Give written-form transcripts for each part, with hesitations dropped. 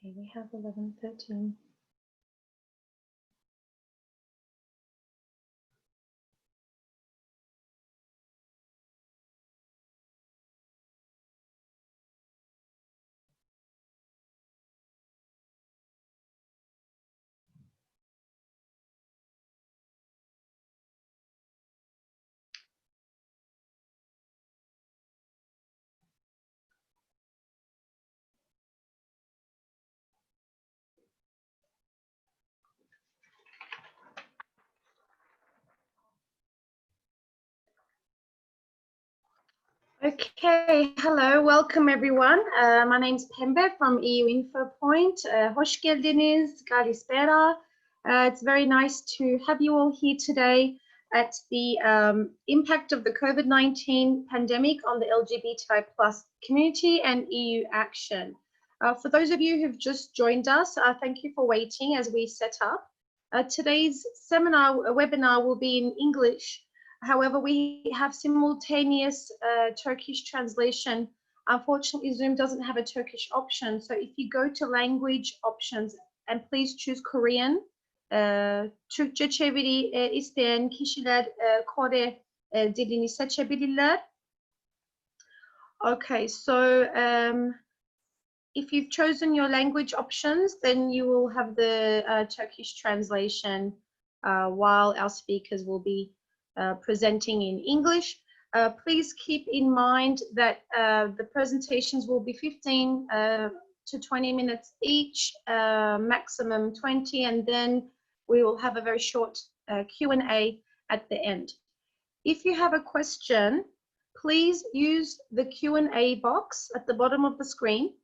Okay, we have 11:13. Okay, hello, welcome everyone. My name is Pembe from EU InfoPoint. Hoş geldiniz, Kalispera. It's very nice to have you all here today at the impact of the COVID-19 pandemic on the LGBTI plus community and EU action. For those of you who've just joined us, thank you for waiting as we set up. Today's webinar will be in English. However, we have simultaneous Turkish translation. Unfortunately, Zoom doesn't have a Turkish option. So if you go to language options and please choose Korean, Türkçe çeviri isteyen kişiler Kore dilini seçebilirler. Okay, so if you've chosen your language options, then you will have the Turkish translation while our speakers will be presenting in English. Please keep in mind that the presentations will be 15 to 20 minutes each, maximum 20, and then we will have a very short Q&A at the end. If you have a question, please use the Q&A box at the bottom of the screen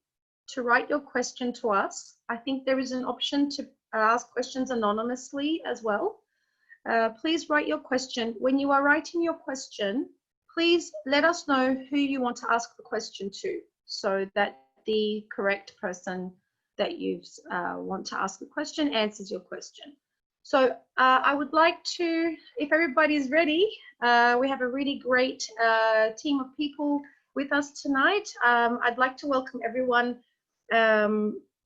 to write your question to us. I think there is an option to ask questions anonymously as well. Please write your question. When you are writing your question, please let us know who you want to ask the question to, so that the correct person that you want to ask the question answers your question. So I would like to, if everybody's ready, we have a really great team of people with us tonight. I'd like to welcome everyone.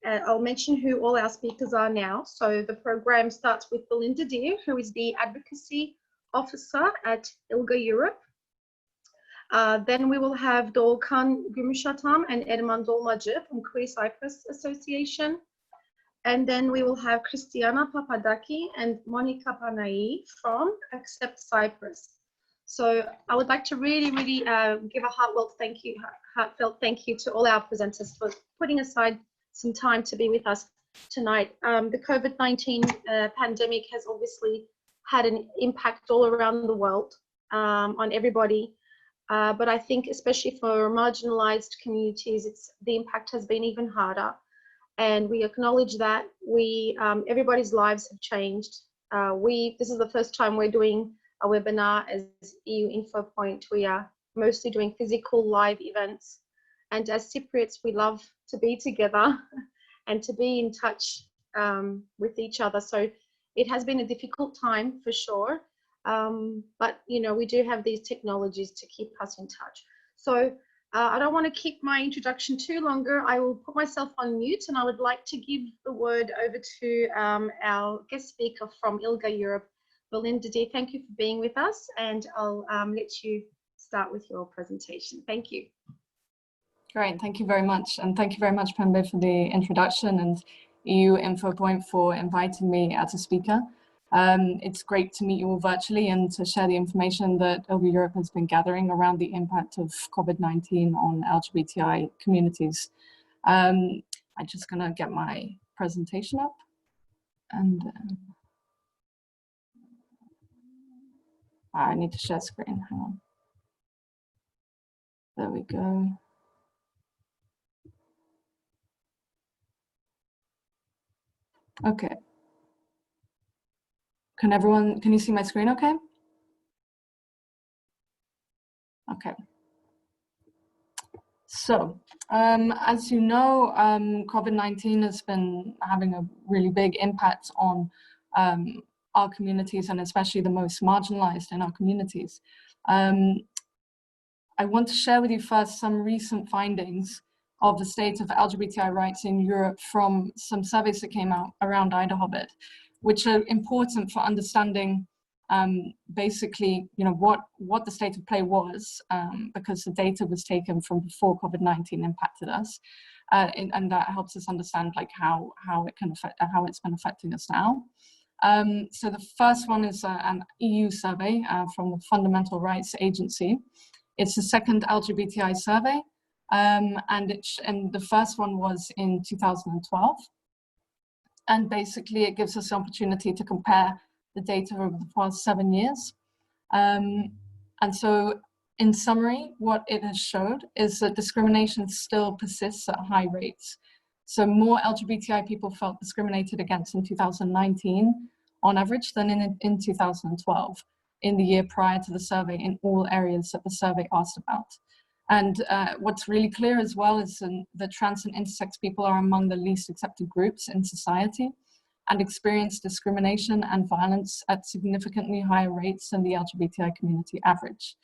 I'll mention who all our speakers are now. So the program starts with Belinda, who is the Advocacy Officer at ILGA-Europe. Then we will have Doğukan Gümüşatam and Erman Dolmacı from Queer Cyprus Association. And then we will have Christiana Papadaki and Monica Panay from Accept Cyprus. So I would like to really give a heartfelt thank you to all our presenters for putting aside some time to be with us tonight. The COVID-19 pandemic has obviously had an impact all around the world on everybody. But I think especially for marginalized communities, the impact has been even harder. And we acknowledge that everybody's lives have changed. This is the first time we're doing a webinar as EU InfoPoint. We are mostly doing physical live events. And as Cypriots, we love to be together and to be in touch with each other. So it has been a difficult time for sure. But, you know, we do have these technologies to keep us in touch. So I don't want to keep my introduction too longer. I will put myself on mute, and I would like to give the word over to our guest speaker from ILGA-Europe, Belinda. Thank you for being with us, and I'll let you start with your presentation. Thank you. Great, thank you very much. And thank you very much, Pembe, for the introduction, and EU InfoPoint for inviting me as a speaker. It's great to meet you all virtually and to share the information that ILGA-Europe has been gathering around the impact of COVID-19 on LGBTI communities. I'm just gonna get my presentation up, and I need to share screen, hang on. There we go. Okay. Can you see my screen okay? Okay. So, as you know, COVID-19 has been having a really big impact on our communities, and especially the most marginalized in our communities. I want to share with you first some recent findings of the state of LGBTI rights in Europe from some surveys that came out around ILGA-Europe, which are important for understanding basically, what the state of play was, because the data was taken from before COVID-19 impacted us, and that helps us understand like how it can affect, how it's been affecting us now. So the first one is an EU survey from the Fundamental Rights Agency. It's the second LGBTI survey, and the first one was in 2012. And basically it gives us the opportunity to compare the data over the past 7 years. And so in summary, what it has showed is that discrimination still persists at high rates. So more LGBTI people felt discriminated against in 2019 on average than in 2012, in the year prior to the survey, in all areas that the survey asked about. And what's really clear as well is that trans and intersex people are among the least accepted groups in society and experience discrimination and violence at significantly higher rates than the LGBTI community average.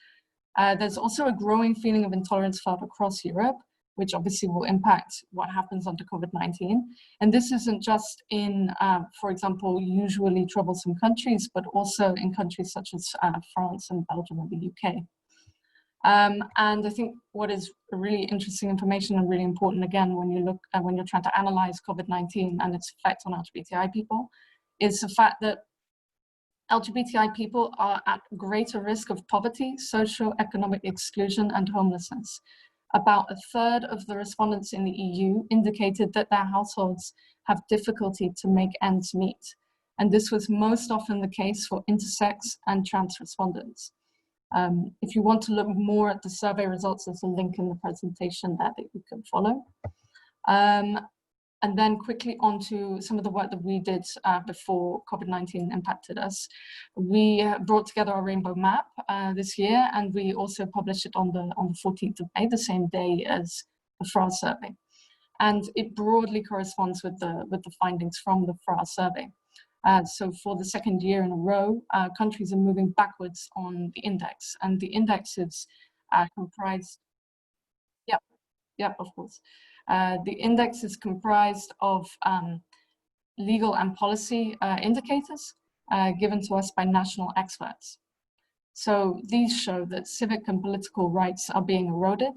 There's also a growing feeling of intolerance felt across Europe, which obviously will impact what happens under COVID-19. And this isn't just in, for example, usually troublesome countries, but also in countries such as France and Belgium and the UK. And I think what is really interesting information and really important, again, when you look when you're trying to analyze COVID-19 and its effect on LGBTI people, is the fact that LGBTI people are at greater risk of poverty, socio-economic exclusion, and homelessness. About a third of the respondents in the EU indicated that their households have difficulty to make ends meet. And this was most often the case for intersex and trans respondents. If you want to look more at the survey results, there's a link in the presentation there that you can follow. And then quickly on to some of the work that we did before COVID-19 impacted us. We brought together our Rainbow Map this year, and we also published it on the 14th of May, the same day as the FRA survey. And it broadly corresponds with the findings from the FRA survey. So for the second year in a row, countries are moving backwards on the index, and the index is comprised, of course. The index is comprised of legal and policy indicators given to us by national experts. So these show that civic and political rights are being eroded,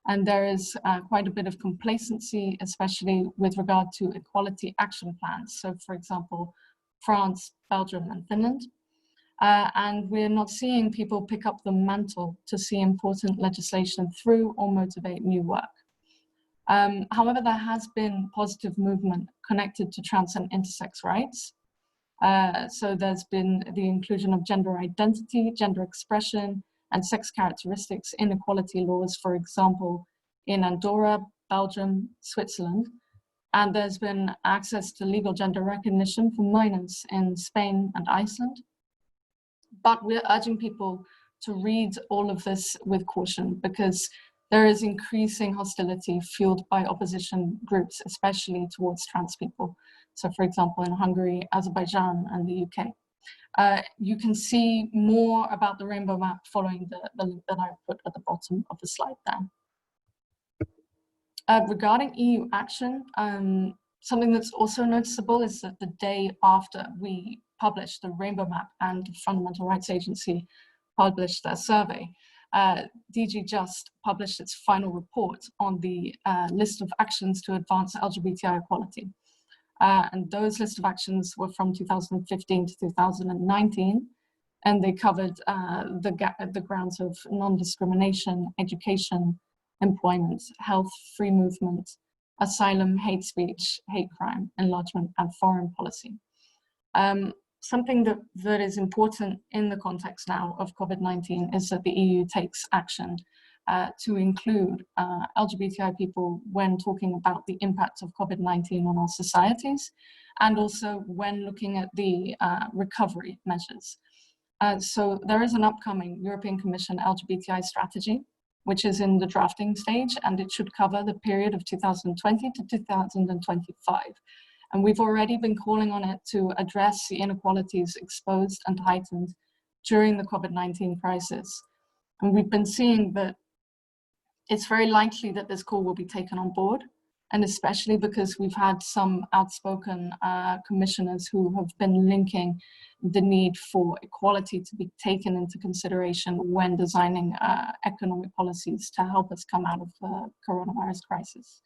and there is quite a bit of complacency, especially with regard to equality action plans. So for example, France, Belgium, and Finland. And we're not seeing people pick up the mantle to see important legislation through or motivate new work. However, there has been positive movement connected to trans and intersex rights. So there's been the inclusion of gender identity, gender expression, and sex characteristics in equality laws, for example, in Andorra, Belgium, Switzerland. And there's been access to legal gender recognition for minors in Spain and Iceland. But we're urging people to read all of this with caution, because there is increasing hostility fueled by opposition groups, especially towards trans people. So for example, in Hungary, Azerbaijan, and the UK. You can see more about the Rainbow Map following the link that I put at the bottom of the slide there. Regarding EU action, something that's also noticeable is that the day after we published the Rainbow Map and the Fundamental Rights Agency published their survey, DG Just published its final report on the list of actions to advance LGBTI equality. And those list of actions were from 2015 to 2019, and they covered the grounds of non-discrimination, education, employment, health, free movement, asylum, hate speech, hate crime, enlargement, and foreign policy. Something that is important in the context now of COVID-19 is that the EU takes action to include LGBTI people when talking about the impact of COVID-19 on our societies, and also when looking at the recovery measures. So there is an upcoming European Commission LGBTI strategy, which is in the drafting stage, and it should cover the period of 2020 to 2025. And we've already been calling on it to address the inequalities exposed and heightened during the COVID-19 crisis. And we've been seeing that it's very likely that this call will be taken on board, and especially because we've had some outspoken commissioners who have been linking the need for equality to be taken into consideration when designing economic policies to help us come out of the coronavirus crisis.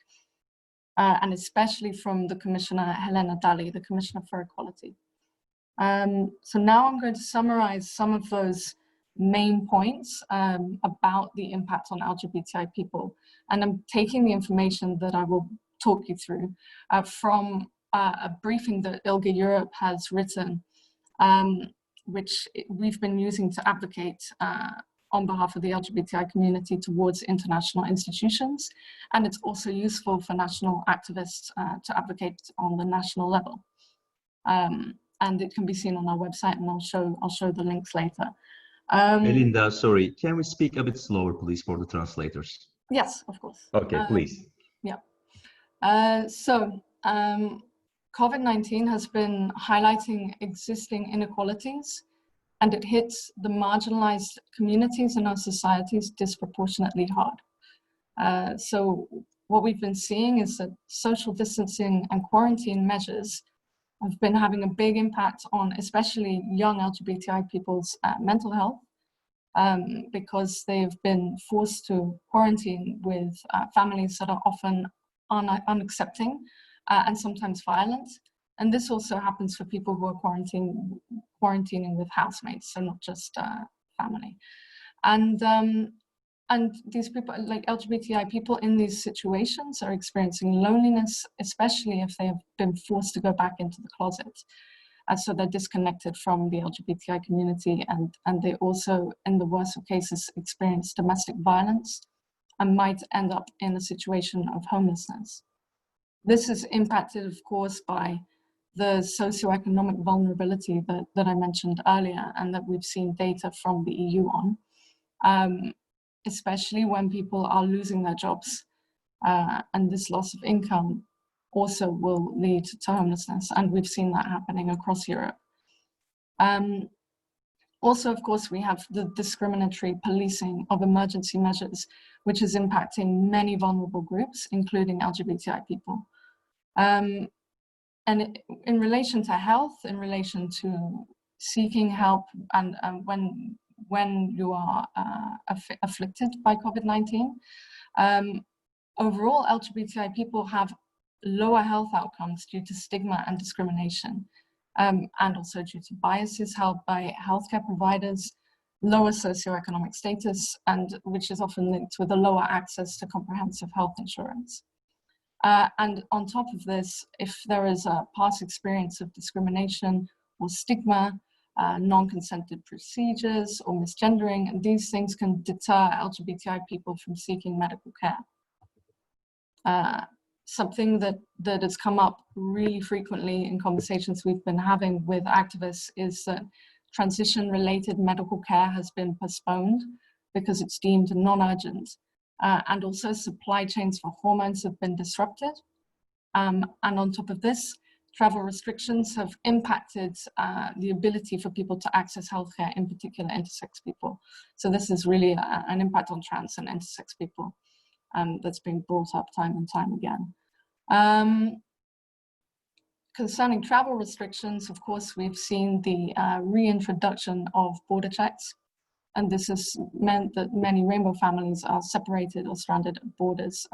And especially from the Commissioner Helena Dalli, the Commissioner for Equality. So now I'm going to summarize some of those main points about the impact on LGBTI people. And I'm taking the information that I will talk you through from a briefing that ILGA-Europe has written, which we've been using to advocate on behalf of the LGBTI community towards international institutions. And it's also useful for national activists to advocate on the national level. And it can be seen on our website, and I'll show the links later. Belinda, sorry, can we speak a bit slower, please, for the translators? Yes, of course. Okay, please. Yeah. COVID-19 has been highlighting existing inequalities, and it hits the marginalized communities in our societies disproportionately hard. So what we've been seeing is that social distancing and quarantine measures have been having a big impact on especially young LGBTI people's mental health, because they've been forced to quarantine with families that are often unaccepting and sometimes violent. And this also happens for people who are quarantining with housemates, so not just family. And these people, like LGBTI people in these situations, are experiencing loneliness, especially if they have been forced to go back into the closet. And so they're disconnected from the LGBTI community, and they also, in the worst of cases, experience domestic violence and might end up in a situation of homelessness. This is impacted, of course, by the socioeconomic vulnerability that I mentioned earlier, and that we've seen data from the EU on. Especially when people are losing their jobs, and this loss of income also will lead to homelessness, and we've seen that happening across Europe. Also, of course, we have the discriminatory policing of emergency measures, which is impacting many vulnerable groups, including LGBTI people. And in relation to health, in relation to seeking help, and when you are afflicted by COVID-19. Overall, LGBTI people have lower health outcomes due to stigma and discrimination, and also due to biases held by healthcare providers, lower socioeconomic status, and which is often linked with a lower access to comprehensive health insurance. And on top of this, if there is a past experience of discrimination or stigma, non-consented procedures or misgendering, and these things can deter LGBTI people from seeking medical care. Something that has come up really frequently in conversations we've been having with activists is that transition-related medical care has been postponed because it's deemed non-urgent. And also supply chains for hormones have been disrupted. And on top of this, travel restrictions have impacted the ability for people to access healthcare, in particular intersex people. So this is really an impact on trans and intersex people that's being brought up time and time again. Concerning travel restrictions, of course, we've seen the reintroduction of border checks. And this has meant that many rainbow families are separated or stranded at borders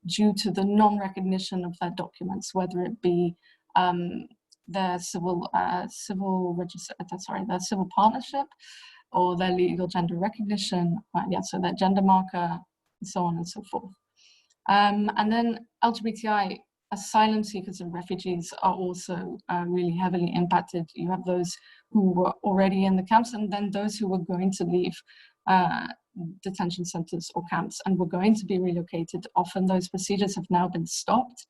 due to the non-recognition of their documents, whether it be their civil partnership or their legal gender recognition, so their gender marker, and so on and so forth. And then LGBTI asylum seekers and refugees are also really heavily impacted. You have those who were already in the camps, and then those who were going to leave detention centers or camps and were going to be relocated. Often those procedures have now been stopped,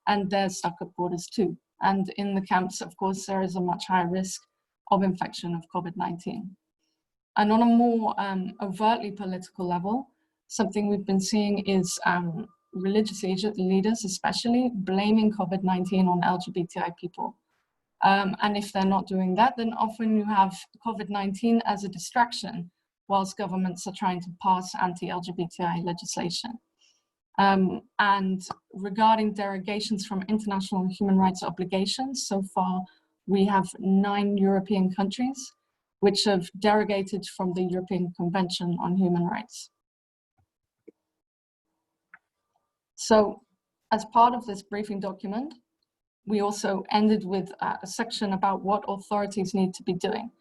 and they're stuck at borders too. And in the camps, of course, there is a much higher risk of infection of COVID-19. And on a more overtly political level, something we've been seeing is religious leaders especially blaming COVID-19 on LGBTI people. And if they're not doing that, then often you have COVID-19 as a distraction whilst governments are trying to pass anti-LGBTI legislation. And regarding derogations from international human rights obligations, so far we have 9 European countries which have derogated from the European Convention on Human Rights. So as part of this briefing document, we also ended with a section about what authorities need to be doing.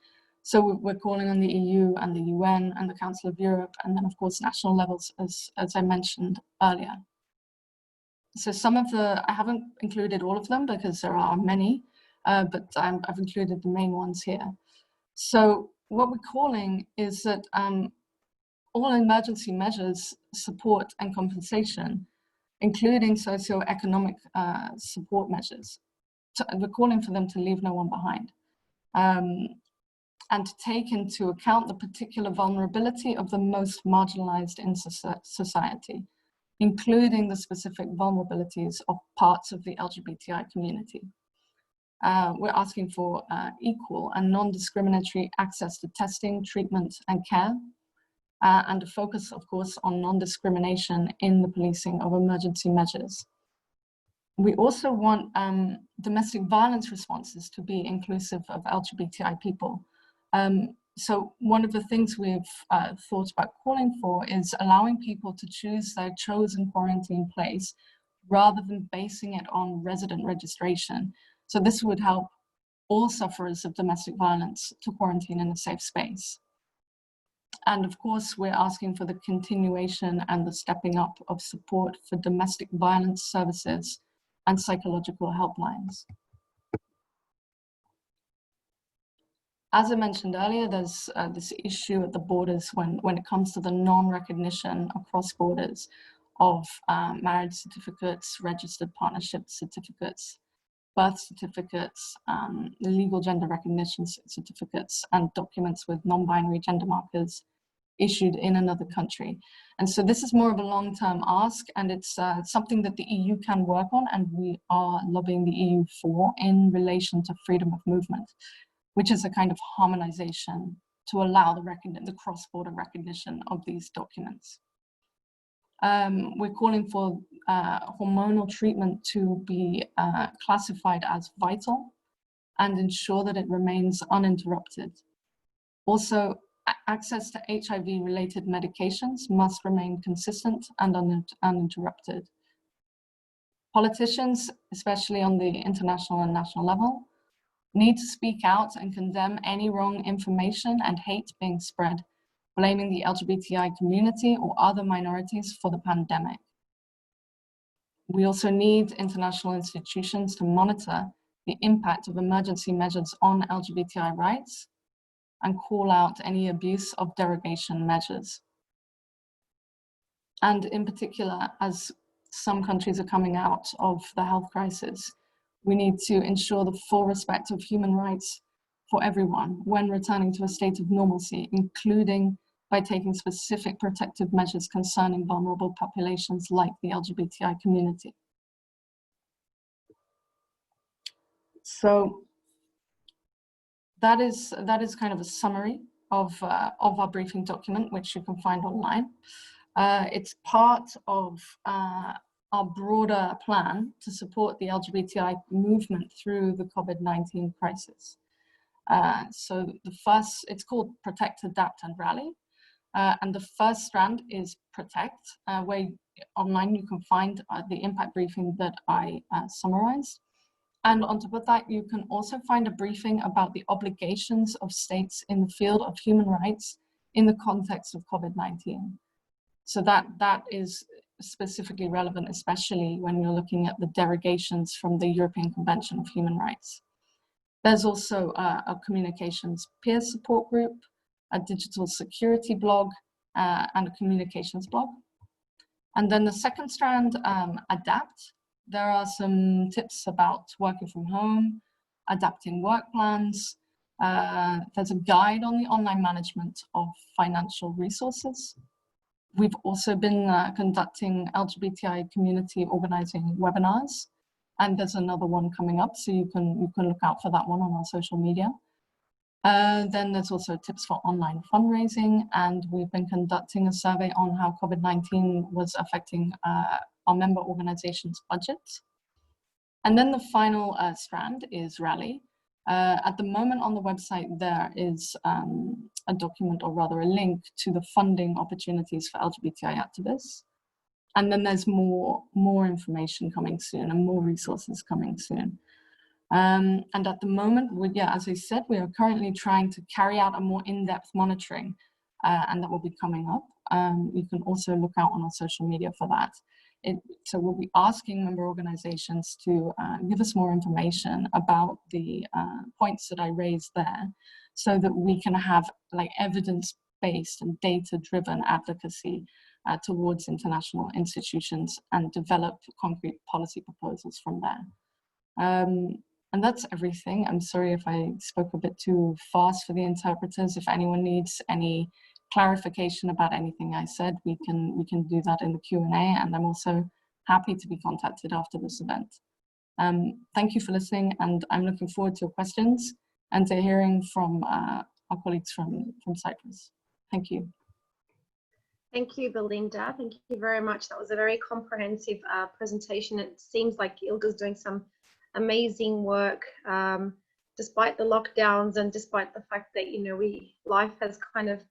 So we're calling on the EU and the UN and the Council of Europe, and then of course national levels, as I mentioned earlier. So some of I haven't included all of them because there are many, but I've included the main ones here. So what we're calling is that all emergency measures, support and compensation, including socio-economic support measures, we're calling for them to leave no one behind. And to take into account the particular vulnerability of the most marginalized in society, including the specific vulnerabilities of parts of the LGBTI community. We're asking for equal and non-discriminatory access to testing, treatment, and care, and a focus, of course, on non-discrimination in the policing of emergency measures. We also want domestic violence responses to be inclusive of LGBTI people. So one of the things we've thought about calling for is allowing people to choose their chosen quarantine place rather than basing it on resident registration. So this would help all sufferers of domestic violence to quarantine in a safe space. And of course, we're asking for the continuation and the stepping up of support for domestic violence services and psychological helplines. As I mentioned earlier, there's this issue at the borders when it comes to the non-recognition across borders of marriage certificates, registered partnership certificates, birth certificates, legal gender recognition certificates, and documents with non-binary gender markers issued in another country. And so this is more of a long-term ask, and it's something that the EU can work on, and we are lobbying the EU for in relation to freedom of movement, which is a kind of harmonization to allow the cross-border recognition of these documents. We're calling for hormonal treatment to be classified as vital and ensure that it remains uninterrupted. Also, access to HIV-related medications must remain consistent and uninterrupted. Politicians, especially on the international and national level, need to speak out and condemn any wrong information and hate being spread, blaming the LGBTI community or other minorities for the pandemic. We also need international institutions to monitor the impact of emergency measures on LGBTI rights and call out any abuse of derogation measures. And in particular, as some countries are coming out of the health crisis, we need to ensure the full respect of human rights for everyone when returning to a state of normalcy, including by taking specific protective measures concerning vulnerable populations like the LGBTI community. So that is kind of a summary of our briefing document, which you can find online. It's part of our broader plan to support the LGBTI movement through the COVID-19 crisis. So it's called Protect, Adapt and Rally. And the first strand is Protect, where online you can find the impact briefing that I summarized. And on top of that, you can also find a briefing about the obligations of states in the field of human rights in the context of COVID-19. So that is specifically relevant, especially when you're looking at the derogations from the European Convention of Human Rights. There's also a communications peer support group, a digital security blog, and a communications blog. And then the second strand, Adapt. There are some tips about working from home, adapting work plans. There's a guide on the online management of financial resources. We've also been conducting LGBTI community organizing webinars, and there's another one coming up, so you can look out for that one on our social media. Then there's also tips for online fundraising, and we've been conducting a survey on how COVID-19 was affecting our member organizations' budgets. And then the final strand is Rally. At the moment on the website, there is a document, or rather a link to the funding opportunities for LGBTI activists. And then there's more information coming soon and more resources coming soon. And at the moment, as I said, we are currently trying to carry out a more in-depth monitoring, and that will be coming up. You can also look out on our social media for that. So we'll be asking member organizations to give us more information about the points that I raised there, so that we can have like evidence-based and data-driven advocacy towards international institutions and develop concrete policy proposals from there. And that's everything. I'm sorry if I spoke a bit too fast for the interpreters. If anyone needs any clarification about anything I said, we can do that in the Q&A, and I'm also happy to be contacted after this event. Thank you for listening, and I'm looking forward to your questions and to hearing from our colleagues from Cyprus. Thank you. Thank you, Belinda. Thank you very much. That was a very comprehensive presentation. It seems like ILGA is doing some amazing work despite the lockdowns and despite the fact that, you know, life has kind of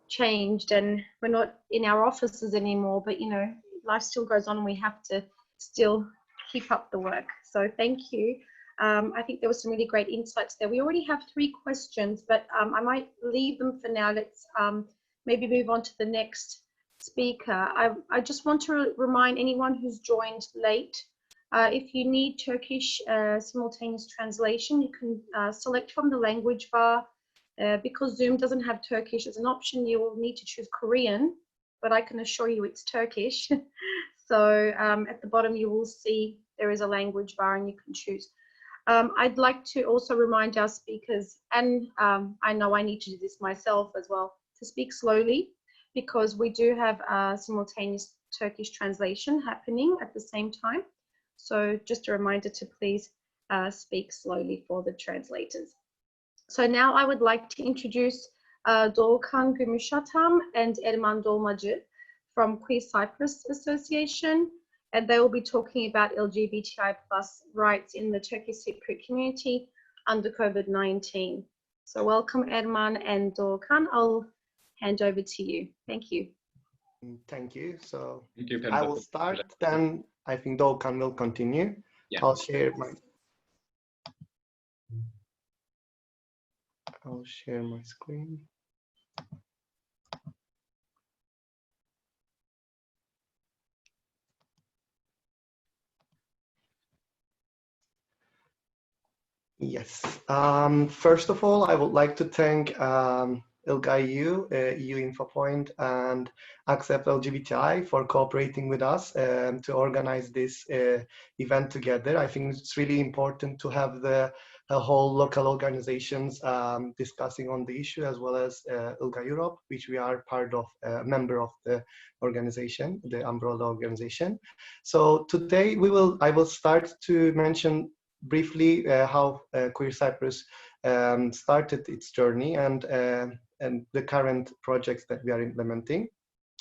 changed and we're not in our offices anymore, but, you know, life still goes on and we have to still keep up the work. So thank you. I think there were some really great insights there. We already have 3 questions, but I might leave them for now. Let's maybe move on to the next speaker. I just want to remind anyone who's joined late, if you need Turkish simultaneous translation, you can select from the language bar. Because Zoom doesn't have Turkish as an option, you will need to choose Korean, but I can assure you it's Turkish. So at the bottom you will see there is a language bar and you can choose. I'd like to also remind our speakers, and I know I need to do this myself as well, to speak slowly, because we do have simultaneous Turkish translation happening at the same time. So just a reminder to please speak slowly for the translators. So now I would like to introduce Doğukan Gümüşatam and Erman Dolmacı from Queer Cyprus Association, and they will be talking about LGBTI+ rights in the Turkish Cypriot community under COVID-19. So welcome, Erman and Doğukan. I'll hand over to you. Thank you. Thank you. So thank you, I will start, then I think Doğukan will continue. Yeah. I'll share my screen. Yes. First of all, I would like to thank ILGA-EU, EU InfoPoint, and Accept LGBTI for cooperating with us to organize this event together. I think it's really important to have the whole local organizations discussing on the issue, as well as ILGA-Europe, which we are part of, member of the organization, the umbrella organization. So today I will start to mention briefly how Queer Cyprus started its journey and the current projects that we are implementing.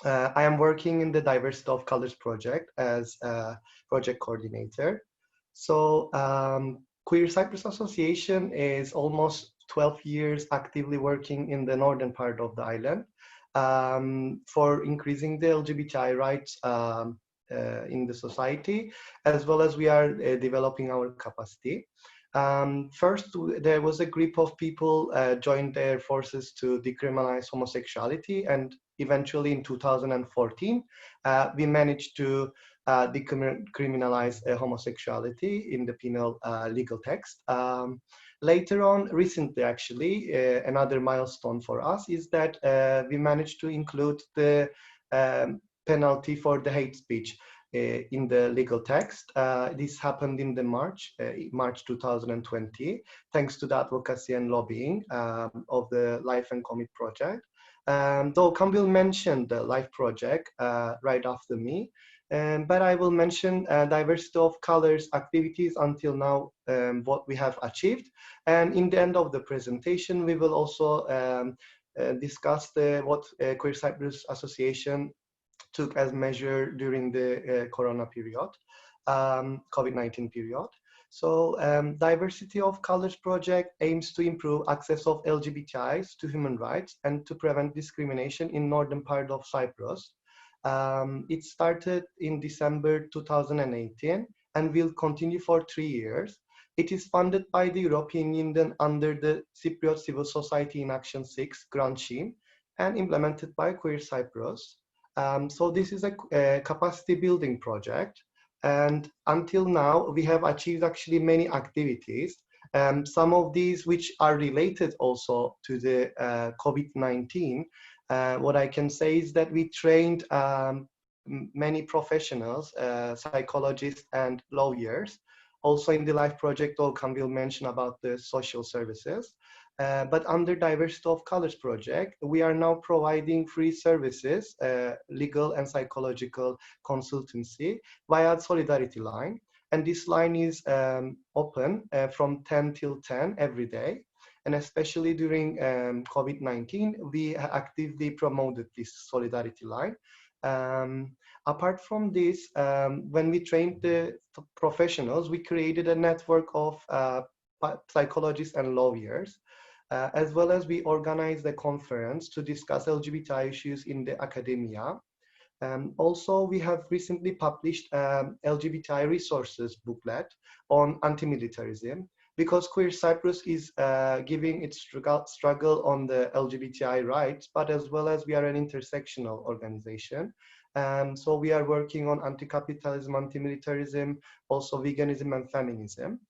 I am working in the Diversity of Colors project as a project coordinator. So Queer Cyprus Association is almost 12 years actively working in the northern part of the island for increasing the LGBTI rights in the society, as well as we are developing our capacity. First, there was a group of people joined their forces to decriminalize homosexuality, and eventually in 2014, we managed to decriminalize homosexuality in the penal legal text. Later on, recently actually, another milestone for us is that we managed to include the penalty for the hate speech in the legal text. This happened in the March 2020, thanks to the advocacy and lobbying of the Life and Commit project. Doğukan will mention the Life project right after me. But I will mention diversity of colors activities until now, what we have achieved. And in the end of the presentation, we will also discuss what Queer Cyprus Association took as measure during the Corona period, COVID-19 period. So Diversity of Colors project aims to improve access of LGBTIs to human rights and to prevent discrimination in northern part of Cyprus. It started in December 2018 and will continue for 3 years. It is funded by the European Union under the Cypriot Civil Society in Action 6 grant scheme and implemented by Queer Cyprus. So this is a capacity building project. And until now, we have achieved actually many activities. Some of these which are related also to the COVID-19. What I can say is that we trained many professionals, psychologists and lawyers. Also in the LIFE project, Okan will mention about the social services. But under Diversity of Colors project, we are now providing free services, legal and psychological consultancy via Solidarity line. And this line is open from 10 till 10 every day. And especially during COVID-19, we actively promoted this Solidarity line. Apart from this, when we trained the professionals, we created a network of psychologists and lawyers, as well as we organized a conference to discuss LGBTI issues in the academia. Also, we have recently published LGBTI resources booklet on anti-militarism, because Queer Cyprus is giving its struggle on the LGBTI rights, but as well as we are an intersectional organization. So we are working on anti-capitalism, anti-militarism, also veganism and feminism.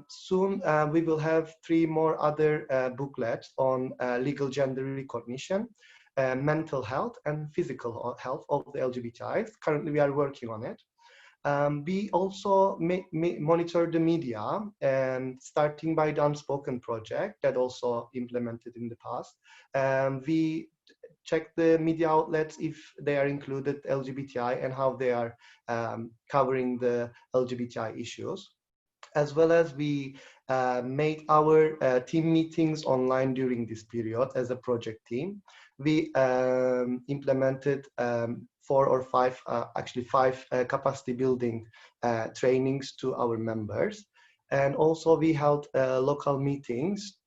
Soon we will have 3 more other booklets on legal gender recognition, mental health and physical health of the LGBTIs. Currently we are working on it. We also monitor the media, starting by the Unspoken project that also implemented in the past. We check the media outlets if they are included LGBTI and how they are covering the LGBTI issues. As well as we made our team meetings online during this period as a project team. We implemented 4 or 5, actually 5 capacity building trainings to our members. And also we held local meetings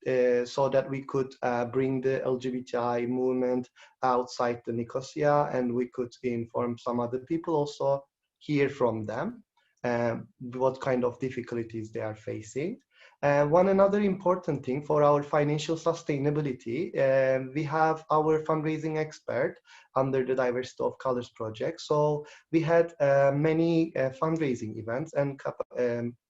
so that we could bring the LGBTI movement outside the Nicosia, and we could inform some other people, also hear from them what kind of difficulties they are facing. One another important thing for our financial sustainability, we have our fundraising expert under the Diversity of Colors project. So we had many fundraising events and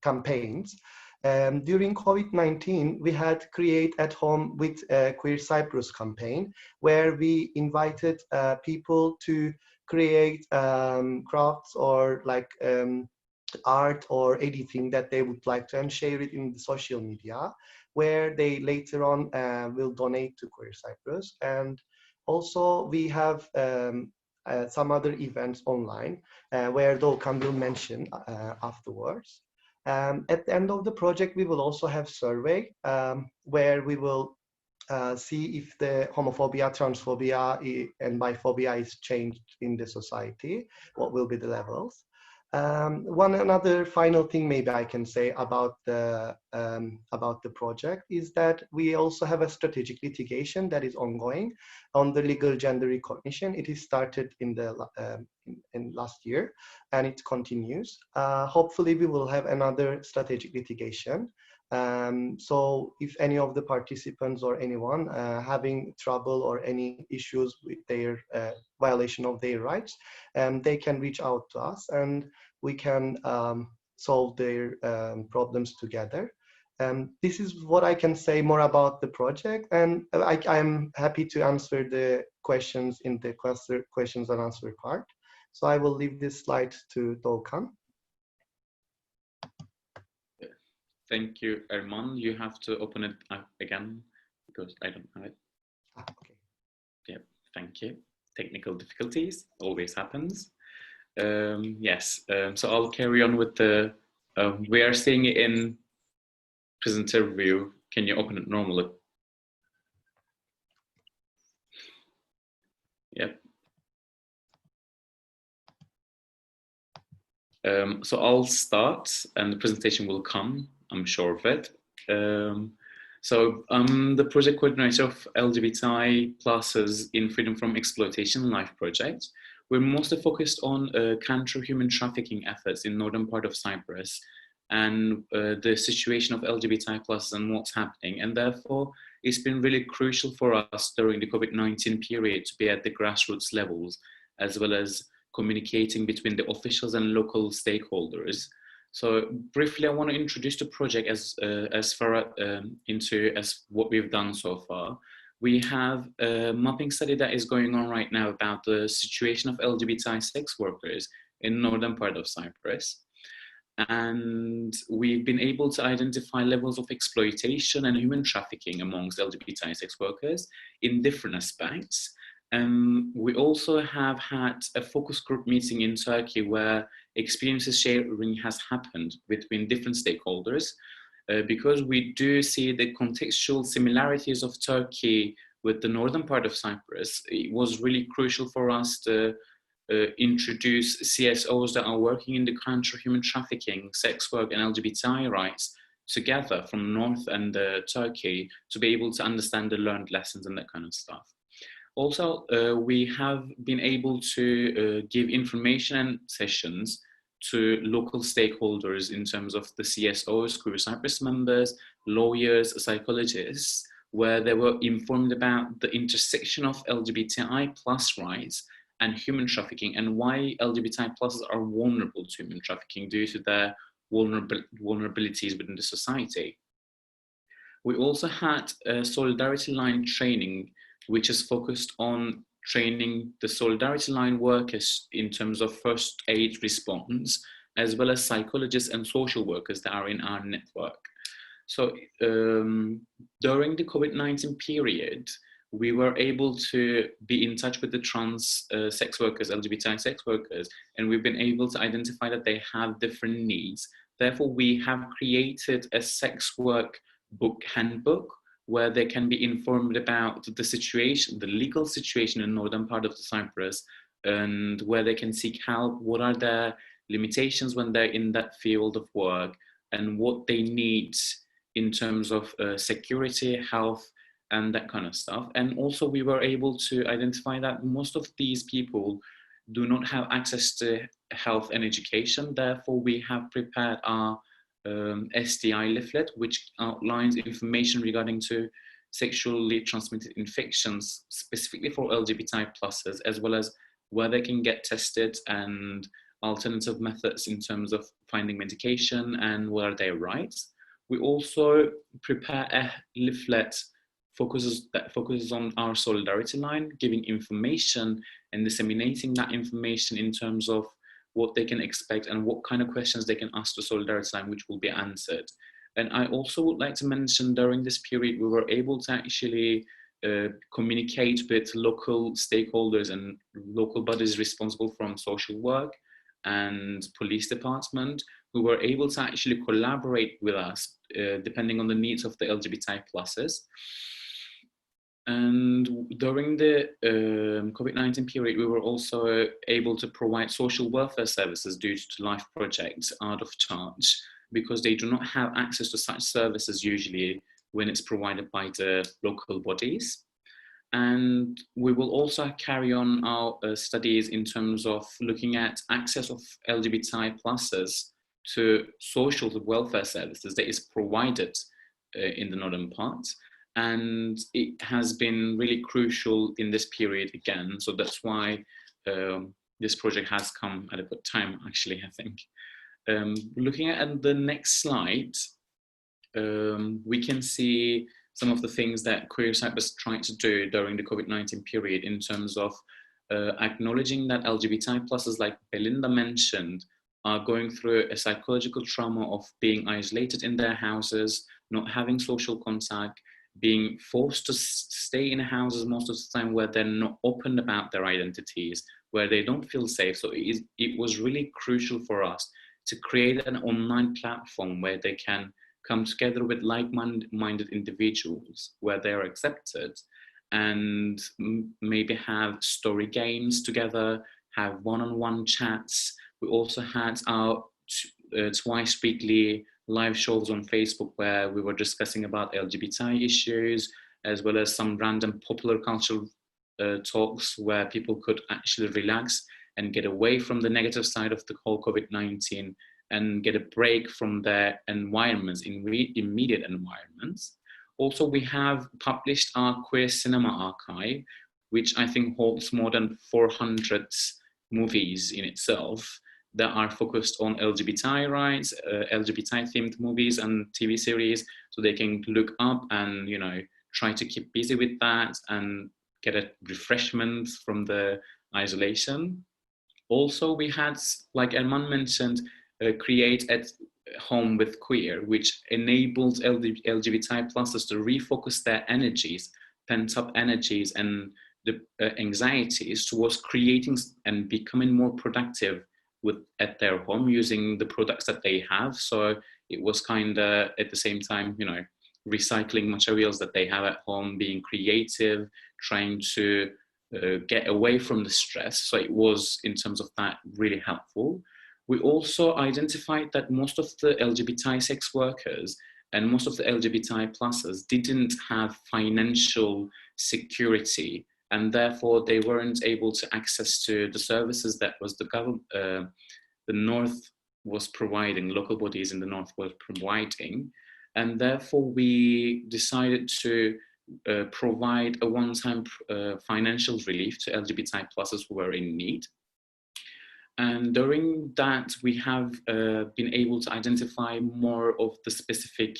campaigns. During COVID-19, we had Create at Home with Queer Cyprus campaign, where we invited people to create crafts or like art or anything that they would like to, and share it in the social media, where they later on will donate to Queer Cyprus. And also we have some other events online where Doğukan will mention afterwards. At the end of the project, we will also have survey where we will see if the homophobia, transphobia and biphobia is changed in the society, what will be the levels. One another final thing maybe I can say about the project is that we also have a strategic litigation that is ongoing on the legal gender recognition. It is started in the in last year and it continues. Hopefully we will have another strategic litigation. So if any of the participants or anyone having trouble or any issues with their violation of their rights, they can reach out to us and we can solve their problems together. This is what I can say more about the project, and I'm happy to answer the questions in the questions and answer part. So I will leave this slide to Doğukan. Thank you, Erman. You have to open it up again because I don't have it. Okay. Yeah, thank you. Technical difficulties always happens. Yes, so I'll carry on with the, we are seeing it in presenter view. Can you open it normally? Yep. So I'll start and the presentation will come, I'm sure of it. So I'm the project coordinator of LGBTI pluses in Freedom from Exploitation Life project. We're mostly focused on counter-human trafficking efforts in northern part of Cyprus and the situation of LGBTI pluses and what's happening. And therefore, it's been really crucial for us during the COVID-19 period to be at the grassroots levels, as well as communicating between the officials and local stakeholders. So briefly, I want to introduce the project as far into what we've done so far. We have a mapping study that is going on right now about the situation of LGBTI sex workers in northern part of Cyprus. And we've been able to identify levels of exploitation and human trafficking amongst LGBTI sex workers in different aspects. We also have had a focus group meeting in Turkey where experiences sharing has happened between different stakeholders, because we do see the contextual similarities of Turkey with the northern part of Cyprus. It was really crucial for us to introduce CSOs that are working in the counter-human trafficking, sex work and LGBTI rights together from North and Turkey to be able to understand the learned lessons and that kind of stuff. Also, we have been able to give information sessions to local stakeholders in terms of the CSOs, Queer Cyprus members, lawyers, psychologists, where they were informed about the intersection of LGBTI plus rights and human trafficking and why LGBTI pluses are vulnerable to human trafficking due to their vulnerabilities within the society. We also had a solidarity line training, which is focused on training the solidarity line workers in terms of first aid response, as well as psychologists and social workers that are in our network. So during the COVID-19 period, we were able to be in touch with the trans sex workers, LGBTI sex workers, and we've been able to identify that they have different needs. Therefore, we have created a sex work handbook, where they can be informed about the situation, the legal situation in the northern part of the Cyprus, and where they can seek help, what are their limitations when they're in that field of work, and what they need in terms of security, health, and that kind of stuff. And also we were able to identify that most of these people do not have access to health and education. Therefore, we have prepared our STI leaflet, which outlines information regarding to sexually transmitted infections, specifically for LGBTI pluses, as well as where they can get tested and alternative methods in terms of finding medication and what are their rights. We also prepare a leaflet that focuses on our solidarity line, giving information and disseminating that information in terms of what they can expect and what kind of questions they can ask the solidarity line, which will be answered. And I also would like to mention during this period, we were able to actually communicate with local stakeholders and local bodies responsible from social work and police department, who were able to actually collaborate with us depending on the needs of the LGBTI pluses. And during the COVID-19 period, we were also able to provide social welfare services due to life projects out of charge, because they do not have access to such services usually when it's provided by the local bodies. And we will also carry on our studies in terms of looking at access of LGBTI pluses to social welfare services that is provided in the northern part. And it has been really crucial in this period again. So that's why this project has come at a good time, actually, I think. Looking at the next slide, we can see some of the things that Queer Cyprus tried to do during the COVID-19 period in terms of acknowledging that LGBTI pluses, like Belinda mentioned, are going through a psychological trauma of being isolated in their houses, not having social contact, being forced to stay in houses most of the time where they're not open about their identities, where they don't feel safe. So it was really crucial for us to create an online platform where they can come together with like-minded individuals, where they're accepted, and maybe have story games together, have one-on-one chats. We also had our twice weekly live shows on Facebook where we were discussing about LGBTI issues, as well as some random popular cultural talks where people could actually relax and get away from the negative side of the whole COVID-19 and get a break from their environments, immediate environments. Also, we have published our queer cinema archive, which I think holds more than 400 movies in itself that are focused on LGBTI rights, LGBTI themed movies and TV series, so they can look up and, you know, try to keep busy with that and get a refreshment from the isolation. Also, we had, like Erman mentioned, Create at Home with Queer, which enables LGBTI pluses to refocus their energies, pent up energies and the anxieties towards creating and becoming more productive at their home using the products that they have. So it was kind of at the same time, you know, recycling materials that they have at home, being creative, trying to get away from the stress. So it was, in terms of that, really helpful. We also identified that most of the LGBTI sex workers and most of the LGBTI pluses didn't have financial security, and therefore they weren't able to access to the services that was the North was providing, local bodies in the North were providing. And therefore we decided to provide a one-time financial relief to LGBTI pluses who were in need. And during that, we have been able to identify more of the specific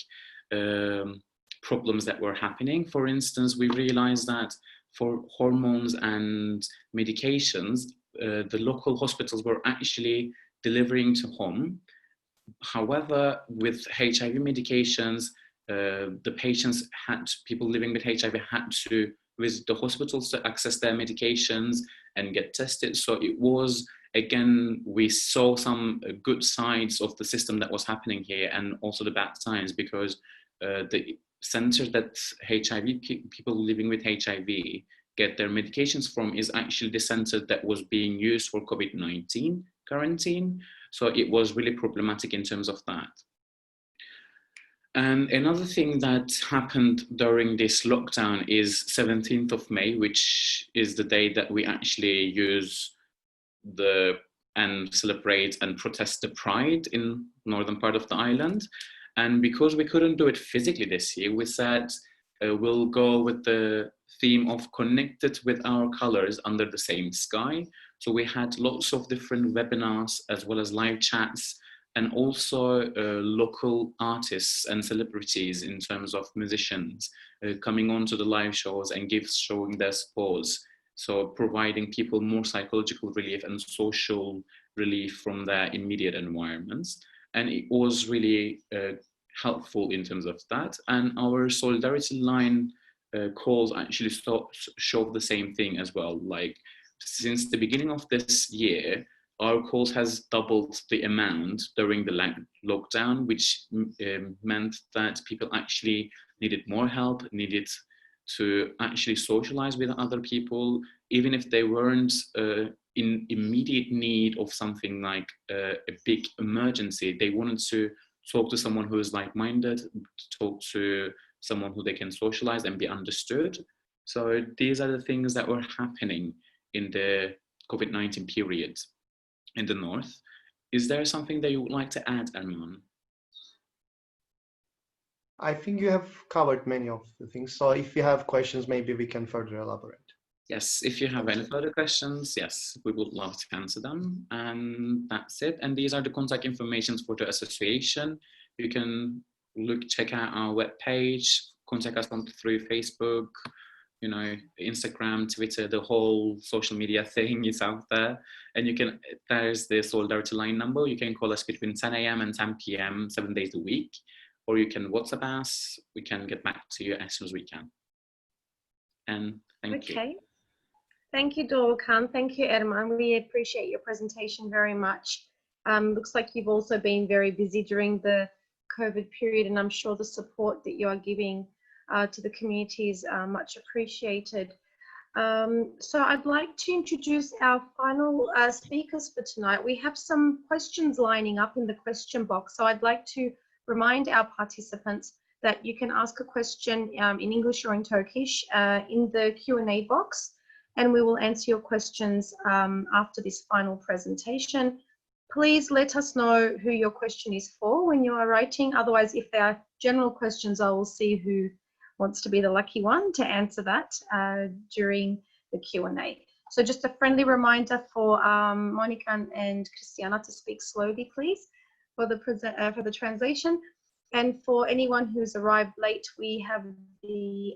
problems that were happening. For instance, we realized that for hormones and medications, the local hospitals were actually delivering to home. However, with HIV medications, the patients people living with HIV had to visit the hospitals to access their medications and get tested. So it was, again, we saw some good sides of the system that was happening here, and also the bad sides, because the center that people living with HIV get their medications from is actually the center that was being used for COVID-19 quarantine. So it was really problematic in terms of that. And another thing that happened during this lockdown is 17th of May, which is the day that we actually use and celebrate and protest the Pride in northern part of the island. And because we couldn't do it physically this year, we said we'll go with the theme of connected with our colors under the same sky. So we had lots of different webinars as well as live chats, and also local artists and celebrities in terms of musicians coming on to the live shows and showing their sports. So providing people more psychological relief and social relief from their immediate environments. And it was really helpful in terms of that. And our solidarity line calls actually show the same thing as well. Like, since the beginning of this year, our calls has doubled the amount during the lockdown, which meant that people actually needed more help, needed to actually socialize with other people, even if they weren't in immediate need of something like a big emergency. They wanted to talk to someone who is like-minded, talk to someone who they can socialize and be understood. So these are the things that were happening in the COVID-19 period in the North. Is there something that you would like to add, Erman? I think you have covered many of the things. So if you have questions, maybe we can further elaborate. Yes, if you have any further questions, yes, we would love to answer them. And that's it. And these are the contact information for the association. You can check out our webpage, contact us through Facebook, you know, Instagram, Twitter, the whole social media thing is out there. And there's the solidarity line number. You can call us between 10 a.m. and 10 p.m. 7 days a week. or you can WhatsApp us. We can get back to you as soon as we can. And thank you. Okay. Thank you, Dorkan. Thank you, Erman. We appreciate your presentation very much. Looks like you've also been very busy during the COVID period, and I'm sure the support that you are giving to the community is much appreciated. So I'd like to introduce our final speakers for tonight. We have some questions lining up in the question box, so I'd like to remind our participants that you can ask a question in English or in Turkish in the Q&A box, and we will answer your questions after this final presentation. Please let us know who your question is for when you are writing. Otherwise, if there are general questions, I will see who wants to be the lucky one to answer that during the Q&A. So just a friendly reminder for Monica and Christiana to speak slowly, please, for the translation. And for anyone who's arrived late, we have the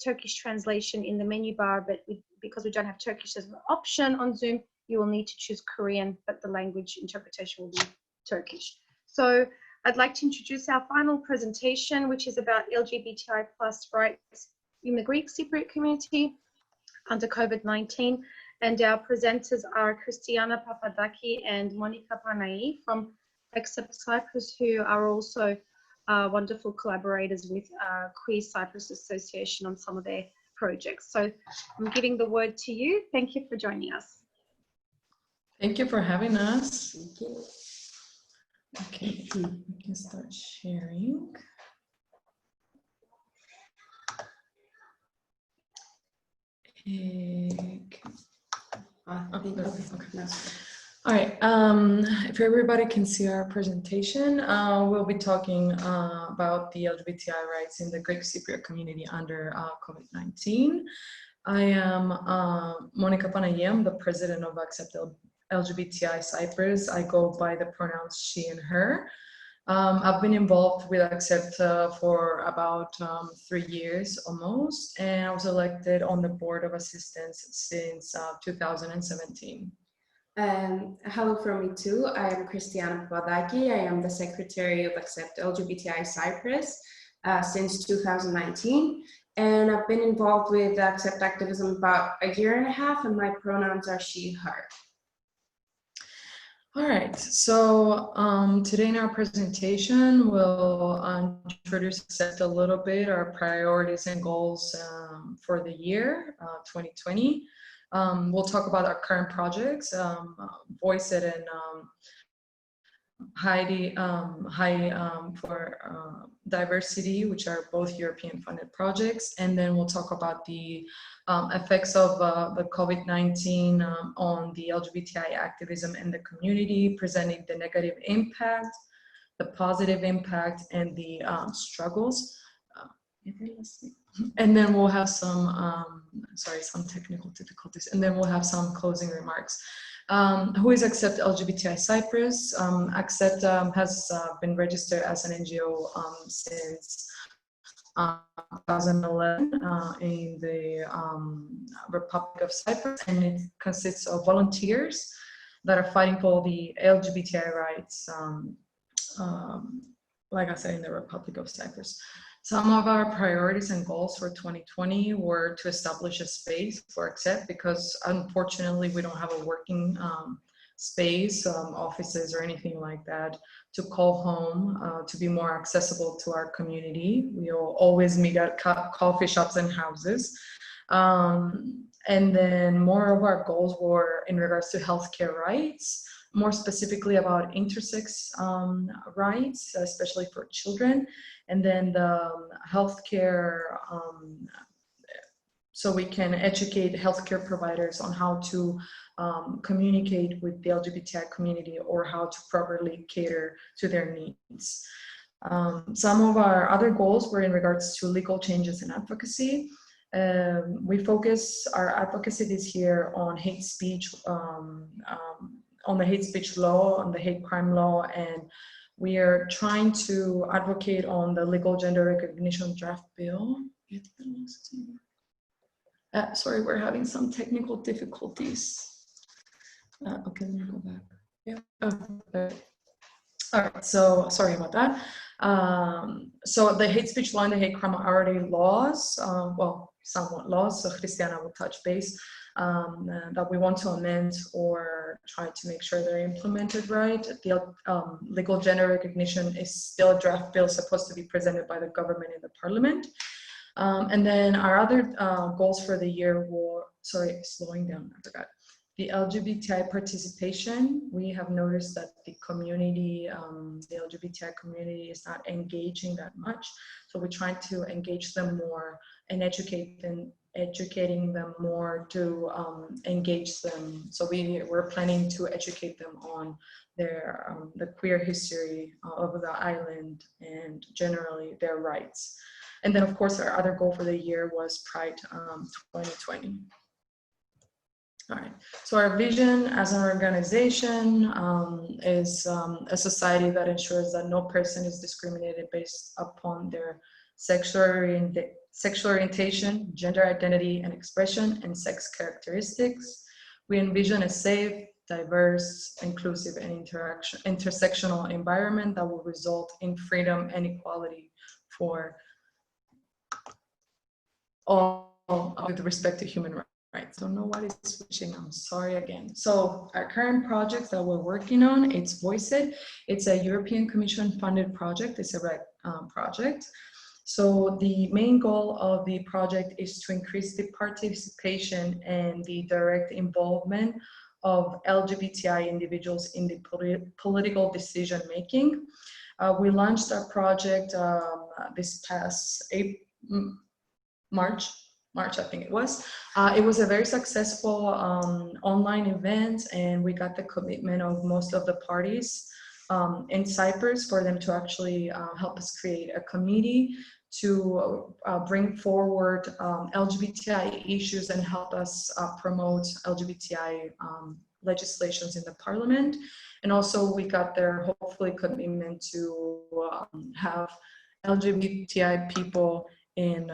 Turkish translation in the menu bar, but because we don't have Turkish as an option on Zoom, you will need to choose Korean, but the language interpretation will be Turkish. So I'd like to introduce our final presentation, which is about LGBTI+ rights in the Greek Cypriot community under COVID-19. And our presenters are Christiana Papadaki and Monica Panai from Accept Cyprus, who are also wonderful collaborators with Queer Cyprus Association on some of their projects. So I'm giving the word to you. Thank you for joining us. Thank you for having us. Thank you. Okay, we can start sharing. All right, if everybody can see our presentation, we'll be talking about the LGBTI rights in the Greek Cypriot community under COVID-19. I am Monica Panayia, I'm the president of Accept LGBTI Cyprus. I go by the pronouns she and her. I've been involved with Accept for about 3 years almost, and I was elected on the board of assistance since 2017. Hello from me too. I am Christiana Papadaki. I am the secretary of Accept LGBTI Cyprus since 2019. And I've been involved with Accept activism about 1.5 years, and my pronouns are she, her. All right, so today in our presentation, we'll introduce Accept a little bit, our priorities and goals for the year 2020. We'll talk about our current projects, Voice It and High for Diversity, which are both European funded projects. And then we'll talk about the effects of the COVID-19 on the LGBTI activism in the community, presenting the negative impact, the positive impact, and the struggles. And then we'll have some, some technical difficulties, and then we'll have some closing remarks. Who is Accept LGBTI Cyprus? Accept has been registered as an NGO since 2011 in the Republic of Cyprus, and it consists of volunteers that are fighting for the LGBTI rights, like I said, in the Republic of Cyprus. Some of our priorities and goals for 2020 were to establish a space for Accept, because unfortunately we don't have a working space, offices or anything like that to call home, to be more accessible to our community. We'll always meet at coffee shops and houses. And then more of our goals were in regards to healthcare rights, more specifically about intersex rights, especially for children. And then the healthcare, so we can educate healthcare providers on how to communicate with the LGBTI community or how to properly cater to their needs. Some of our other goals were in regards to legal changes in advocacy. We focus our advocacy this year on hate speech, on the hate speech law, on the hate crime law, and we are trying to advocate on the legal gender recognition draft bill. Sorry, we're having some technical difficulties. Okay, let me go back. Yeah. All right, so sorry about that. So the hate speech law and the hate crime are already laws, well, somewhat laws, so Christiana will touch base, that we want to amend or try to make sure they're implemented right. The legal gender recognition is still a draft bill supposed to be presented by the government in the parliament. And then our other goals for the year were, sorry, slowing down, I forgot. The LGBTI participation, we have noticed that the community, the LGBTI community is not engaging that much. So we're trying to engage them more and educating them more to engage them. So we're planning to educate them on their the queer history of the island and generally their rights. And then of course our other goal for the year was Pride 2020. All right, so our vision as an organization is a society that ensures that no person is discriminated based upon their sexual orientation, gender identity and expression, and sex characteristics. We envision a safe, diverse, inclusive, and intersectional environment that will result in freedom and equality for all with respect to human rights. Right, don't know what is switching, I'm sorry again. So our current projects that we're working on, it's Voice It. It's a European Commission funded project, it's a REC project. So the main goal of the project is to increase the participation and the direct involvement of LGBTI individuals in the political decision making. We launched our project this past March, I think it was. It was a very successful online event, and we got the commitment of most of the parties in Cyprus for them to actually help us create a committee to bring forward LGBTI issues and help us promote LGBTI legislations in the parliament. And also we got their hopefully commitment to have LGBTI people in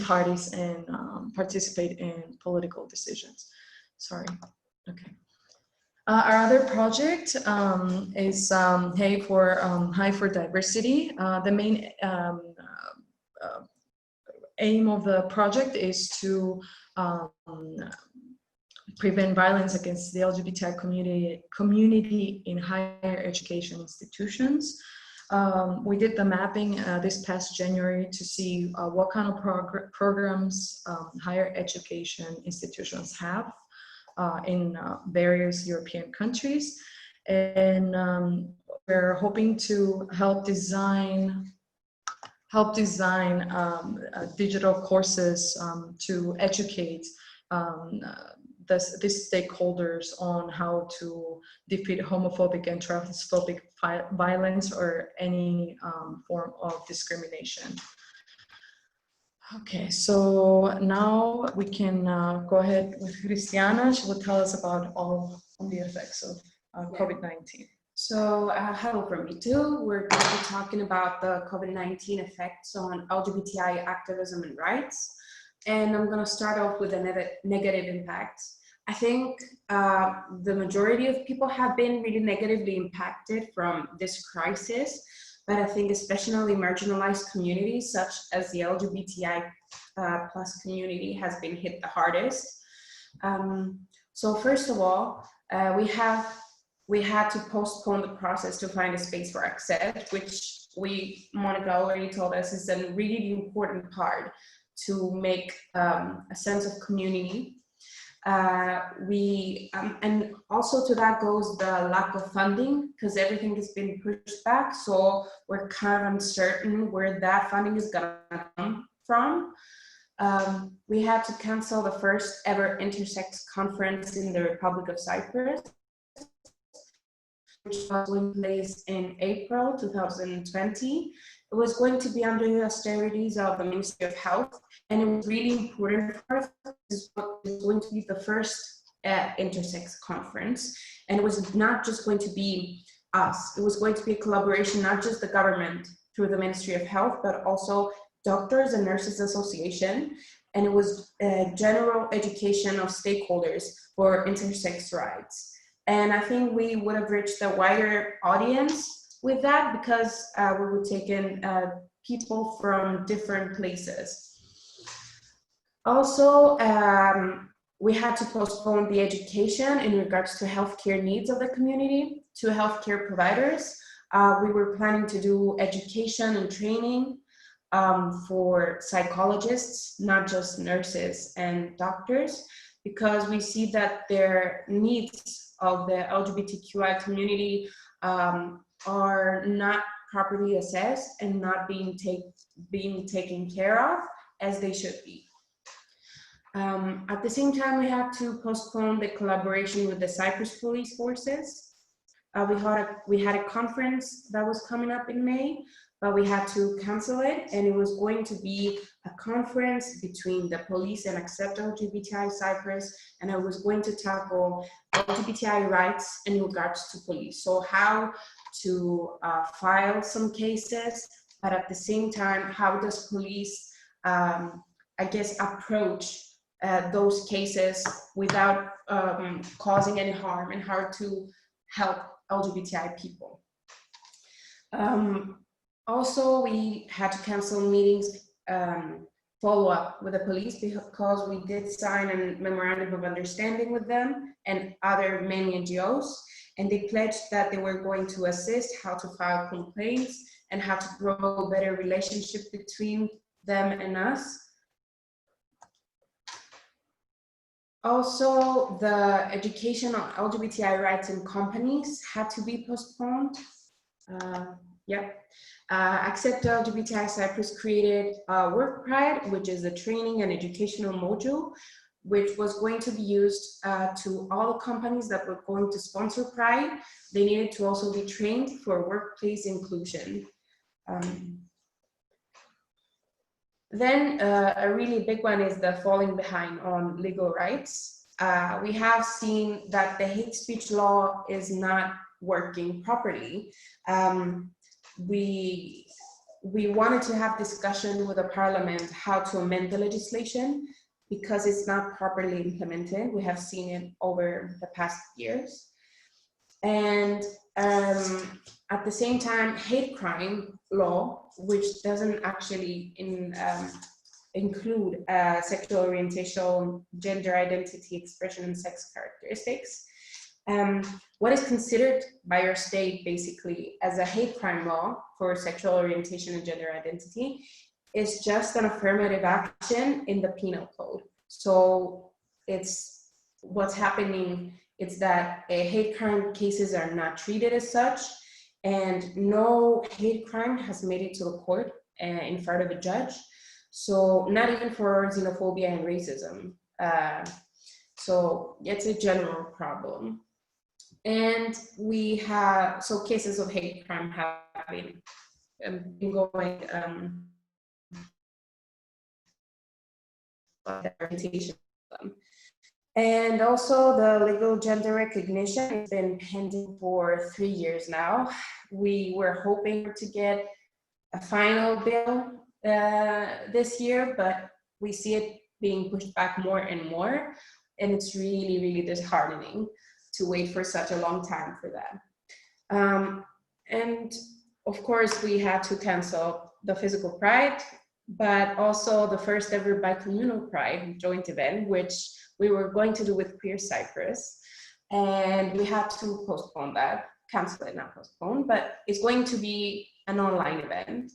parties and participate in political decisions. Sorry, okay. Our other project is Hey for Diversity. The main aim of the project is to prevent violence against the LGBTI community in higher education institutions. We did the mapping this past January to see what kind of programs higher education institutions have in various European countries. And we're hoping to help design digital courses to educate these stakeholders on how to defeat homophobic and transphobic violence or any form of discrimination. Okay, so now we can go ahead with Christiana. She will tell us about all the effects of COVID-19. So hello from me too. We're going to be talking about the COVID-19 effects on LGBTI activism and rights. And I'm going to start off with the negative impacts. I think the majority of people have been really negatively impacted from this crisis, but I think especially marginalized communities such as the LGBTI plus community has been hit the hardest. So first of all, we had to postpone the process to find a space for Accept, which Monica already told us is a really important part to make a sense of community. And also to that goes the lack of funding, because everything has been pushed back. So we're kind of uncertain where that funding is gonna come from. We had to cancel the first ever intersex conference in the Republic of Cyprus, which was taking place in April 2020. It was going to be under the austerities of the Ministry of Health, and it was really important for us. This was going to be the first intersex conference, and it was not just going to be us. It was going to be a collaboration, not just the government through the Ministry of Health, but also Doctors and Nurses Association, and it was general education of stakeholders for intersex rights. And I think we would have reached a wider audience with that, because we would take in people from different places. Also, we had to postpone the education in regards to healthcare needs of the community to healthcare providers. We were planning to do education and training for psychologists, not just nurses and doctors, because we see that their needs of the LGBTQI community are not properly assessed and not being taken care of as they should be. At the same time, we had to postpone the collaboration with the Cyprus police forces. We had a conference that was coming up in May, but we had to cancel it, and it was going to be a conference between the police and Accept LGBTI Cyprus, and I was going to tackle LGBTI rights in regards to police. So how to file some cases, but at the same time, how does police, I guess, approach those cases without causing any harm, and how to help LGBTI people. Also, we had to cancel meetings, follow-up with the police, because we did sign a memorandum of understanding with them and other many NGOs, and they pledged that they were going to assist how to file complaints and how to grow a better relationship between them and us. Also, the education on LGBTI rights in companies had to be postponed. Accept LGBTI Cyprus created Work Pride, which is a training and educational module, which was going to be used to all companies that were going to sponsor Pride. They needed to also be trained for workplace inclusion. Then a really big one is the falling behind on legal rights. We have seen that the hate speech law is not working properly. We wanted to have discussion with the parliament how to amend the legislation, because it's not properly implemented. We have seen it over the past years. And at the same time, hate crime law, which doesn't actually include sexual orientation, gender identity, expression, and sex characteristics. What is considered by your state basically as a hate crime law for sexual orientation and gender identity is just an affirmative action in the penal code. So it's what's happening is that hate crime cases are not treated as such, and no hate crime has made it to the court in front of a judge. So not even for xenophobia and racism. So it's a general problem. And we have, so cases of hate crime have been going orientation. And also the legal gender recognition has been pending for 3 years now. We were hoping to get a final bill this year, but we see it being pushed back more and more. And it's really, really disheartening to wait for such a long time for that. And of course, we had to cancel the physical Pride, but also the first ever bicommunal Pride joint event, which we were going to do with Queer Cyprus. And we had to postpone that, cancel it, not postpone, but it's going to be an online event.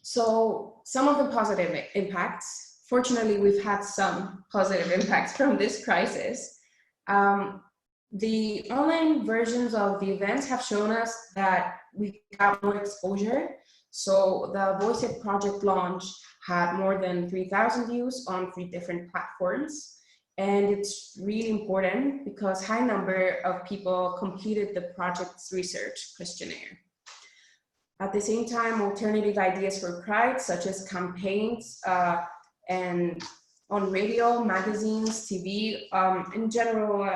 So some of the positive impacts, fortunately, we've had some positive impacts from this crisis. The online versions of the events have shown us that we got more exposure. So the Voice It project launch had more than 3,000 views on 3 different platforms. And it's really important because high number of people completed the project's research questionnaire. At the same time, alternative ideas for Pride, such as campaigns and on radio, magazines, TV, in general,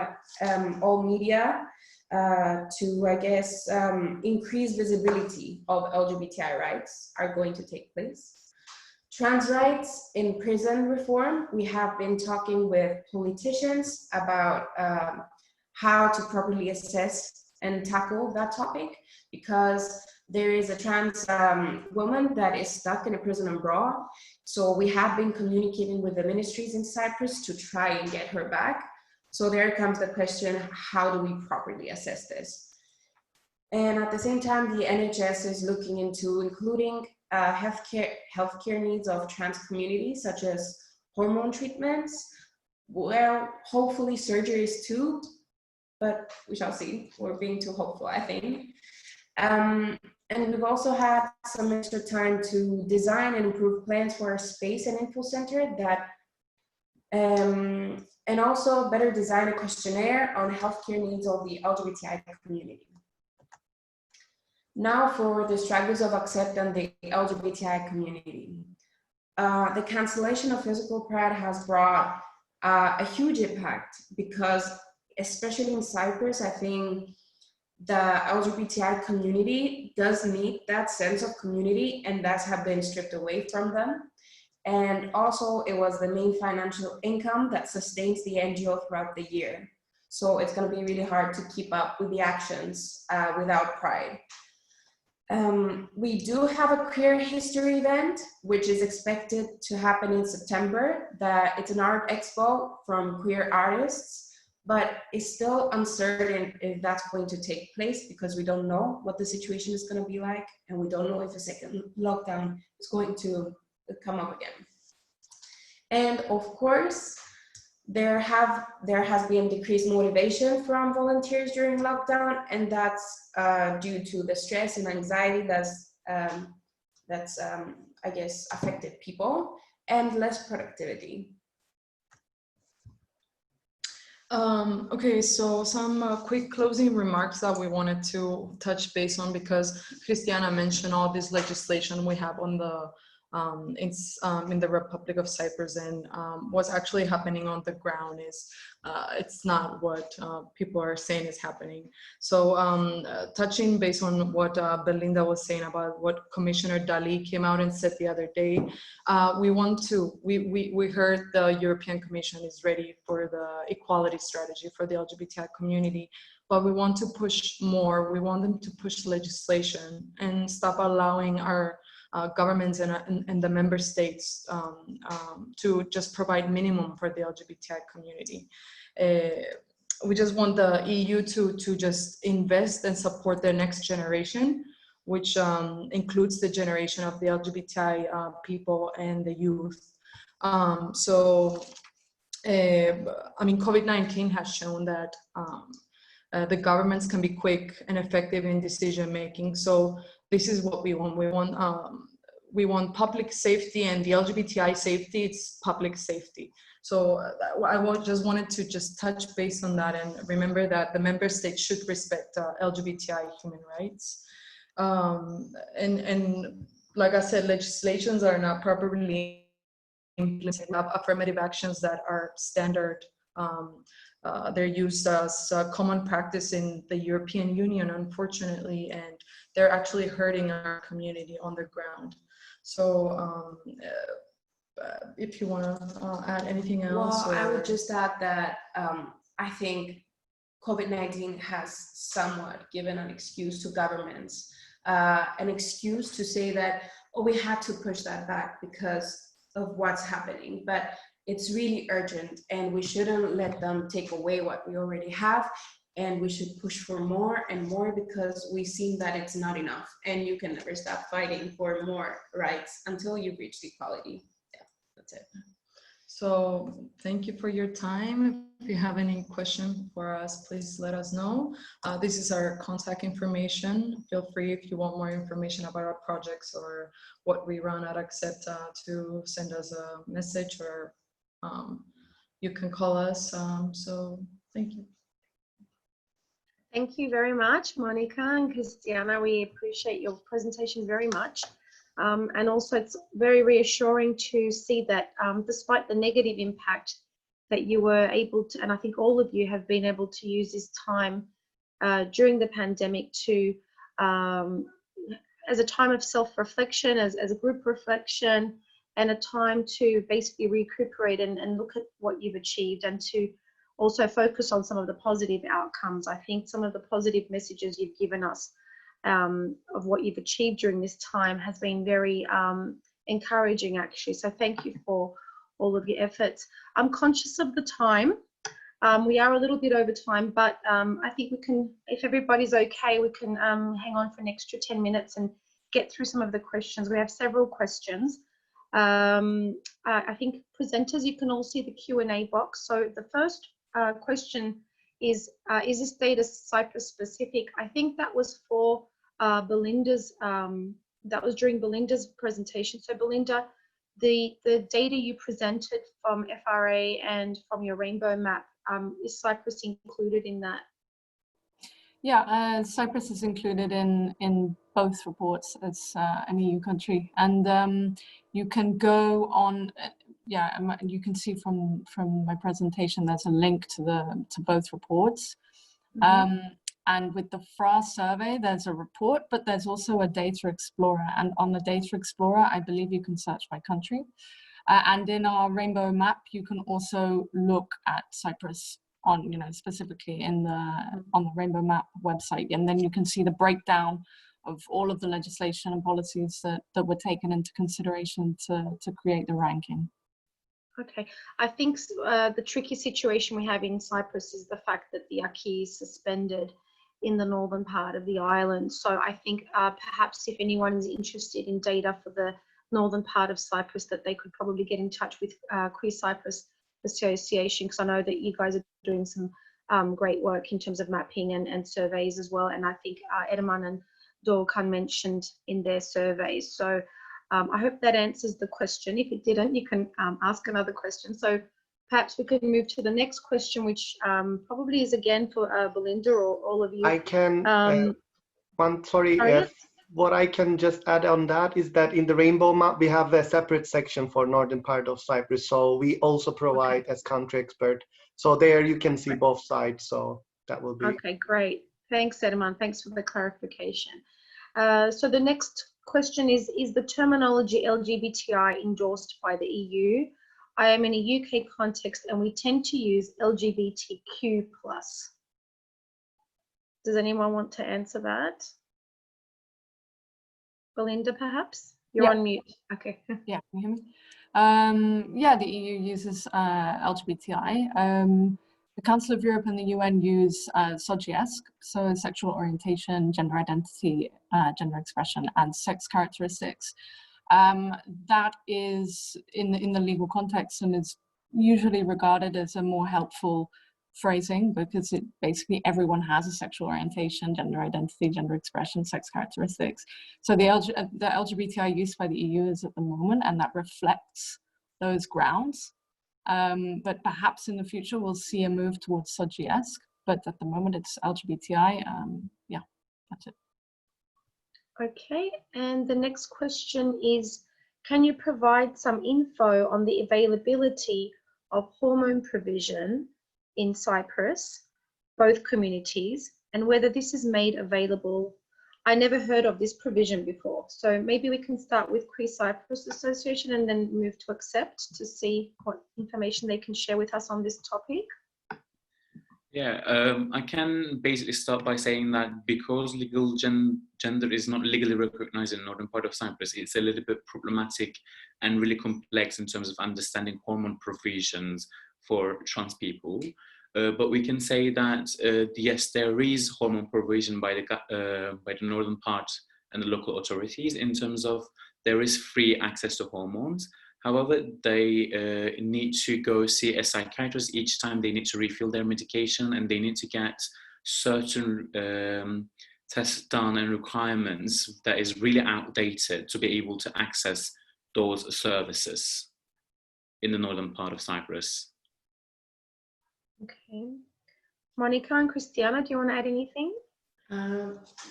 all media, to, I guess, increase visibility of LGBTI rights are going to take place. Trans rights in prison reform. We have been talking with politicians about how to properly assess and tackle that topic, because there is a trans woman that is stuck in a prison abroad. So we have been communicating with the ministries in Cyprus to try and get her back. So there comes the question, how do we properly assess this? And at the same time, the NHS is looking into including healthcare needs of trans communities, such as hormone treatments, well, hopefully surgeries too, but we shall see. We're being too hopeful, I think. And we've also had some extra time to design and improve plans for our space and info center that, and also better design a questionnaire on healthcare needs of the LGBTI community. Now for the struggles of ACCEPT and the LGBTI community. The cancellation of physical pride has brought a huge impact, because especially in Cyprus, I think the LGBTI community does need that sense of community, and that's have been stripped away from them. And also it was the main financial income that sustains the NGO throughout the year. So it's going to be really hard to keep up with the actions without pride. We do have a queer history event, which is expected to happen in September. It's an art expo from queer artists, but it's still uncertain if that's going to take place, because we don't know what the situation is going to be like, and we don't know if a second lockdown is going to come up again. And of course, there has been decreased motivation from volunteers during lockdown, and that's due to the stress and anxiety that's I guess affected people, and less productivity. Okay, so some quick closing remarks that we wanted to touch base on, because Christiana mentioned all this legislation we have on the in the Republic of Cyprus, and what's actually happening on the ground is it's not what people are saying is happening. So touching based on what Belinda was saying about what Commissioner Dali came out and said the other day, we heard the European Commission is ready for the equality strategy for the LGBTI community, but we want to push more. We want them to push legislation and stop allowing our governments and the member states to just provide minimum for the LGBTI community. We just want the EU to just invest and support the next generation, which includes the generation of the LGBTI people and the youth. I mean, COVID-19 has shown that the governments can be quick and effective in decision making. So this is what we want. We want public safety, and the LGBTI safety, it's public safety. So I just wanted to just touch base on that, and remember that the member states should respect LGBTI human rights. And like I said, legislations are not properly implemented. Affirmative actions that are standard. They're used as common practice in the European Union, unfortunately, and they're actually hurting our community on the ground. So if you want to add anything else. Well, I would just add that I think COVID-19 has somewhat given an excuse to governments, an excuse to say that, oh, we had to push that back because of what's happening. But it's really urgent, and we shouldn't let them take away what we already have, and we should push for more and more, because we've seen that it's not enough, and you can never stop fighting for more rights until you reach equality. Yeah, that's it. So thank you for your time. If you have any question for us, please let us know. This is our contact information. Feel free, if you want more information about our projects or what we run at ACCEPT, to send us a message, or you can call us. So thank you. Thank you very much, Monica and Christiana. We appreciate your presentation very much. And also it's very reassuring to see that despite the negative impact that you were able to, and I think all of you have been able to use this time during the pandemic to, as a time of self-reflection, as a group reflection, and a time to basically recuperate and look at what you've achieved, and to also focus on some of the positive outcomes. I think some of the positive messages you've given us of what you've achieved during this time has been very encouraging, actually. So thank you for all of your efforts. I'm conscious of the time. We are a little bit over time, but I think we can, if everybody's okay, we can hang on for an extra 10 minutes and get through some of the questions. We have several questions. I think presenters, you can all see the Q&A box. So the first question is this data Cyprus specific? I think that was for Belinda's, that was during Belinda's presentation. So Belinda, the data you presented from FRA and from your Rainbow Map, is Cyprus included in that? Yeah, Cyprus is included in both reports as an EU country, and you can go on. Yeah, you can see from my presentation there's a link to both reports. Mm-hmm. And with the FRA survey, there's a report, but there's also a data explorer. And on the data explorer, I believe you can search by country. And in our Rainbow Map, you can also look at Cyprus on, specifically on the Rainbow Map website. And then you can see the breakdown of all of the legislation and policies that were taken into consideration to create the ranking. Okay, I think the tricky situation we have in Cyprus is the fact that the acquis is suspended in the northern part of the island. So I think perhaps if anyone is interested in data for the northern part of Cyprus, that they could probably get in touch with Queer Cyprus Association, because I know that you guys are doing some great work in terms of mapping and surveys as well. And I think Edaman and Dorkan mentioned in their surveys. So I hope that answers the question. If it didn't, you can ask another question. So perhaps we could move to the next question, which probably is again for Belinda or all of you. I can, what I can just add on that is that in the Rainbow Map, we have a separate section for northern part of Cyprus. So we also provide as country expert. So there you can see both sides. So that will be. Okay, great. Thanks, Edaman. Thanks for the clarification. So the next question is the terminology LGBTI endorsed by the EU? I am in a UK context and we tend to use LGBTQ+. Does anyone want to answer that? Belinda, perhaps? You're on mute. Okay. Yeah, can you hear me? Yeah, the EU uses LGBTI. The Council of Europe and the UN use SOGIESC, so sexual orientation, gender identity, gender expression, and sex characteristics. That is in the legal context and is usually regarded as a more helpful phrasing, because it basically everyone has a sexual orientation, gender identity, gender expression, sex characteristics. So the LGBTI used by the EU is at the moment, and that reflects those grounds. But perhaps in the future we'll see a move towards SOGIESC, but at the moment it's LGBTI. Yeah, that's it. Okay, and the next question is, can you provide some info on the availability of hormone provision in Cyprus, both communities, and whether this is made available? I never heard of this provision before. So maybe we can start with Queer Cyprus Association and then move to Accept to see what information they can share with us on this topic. Yeah, I can basically start by saying that because legal gender is not legally recognized in the northern part of Cyprus, it's a little bit problematic and really complex in terms of understanding hormone provisions for trans people. But we can say that yes, there is hormone provision by the northern part and the local authorities in terms of there is free access to hormones. However, they need to go see a psychiatrist each time they need to refill their medication, and they need to get certain tests done and requirements that is really outdated to be able to access those services in the northern part of Cyprus. Okay. Monica and Christiana, do you want to add anything?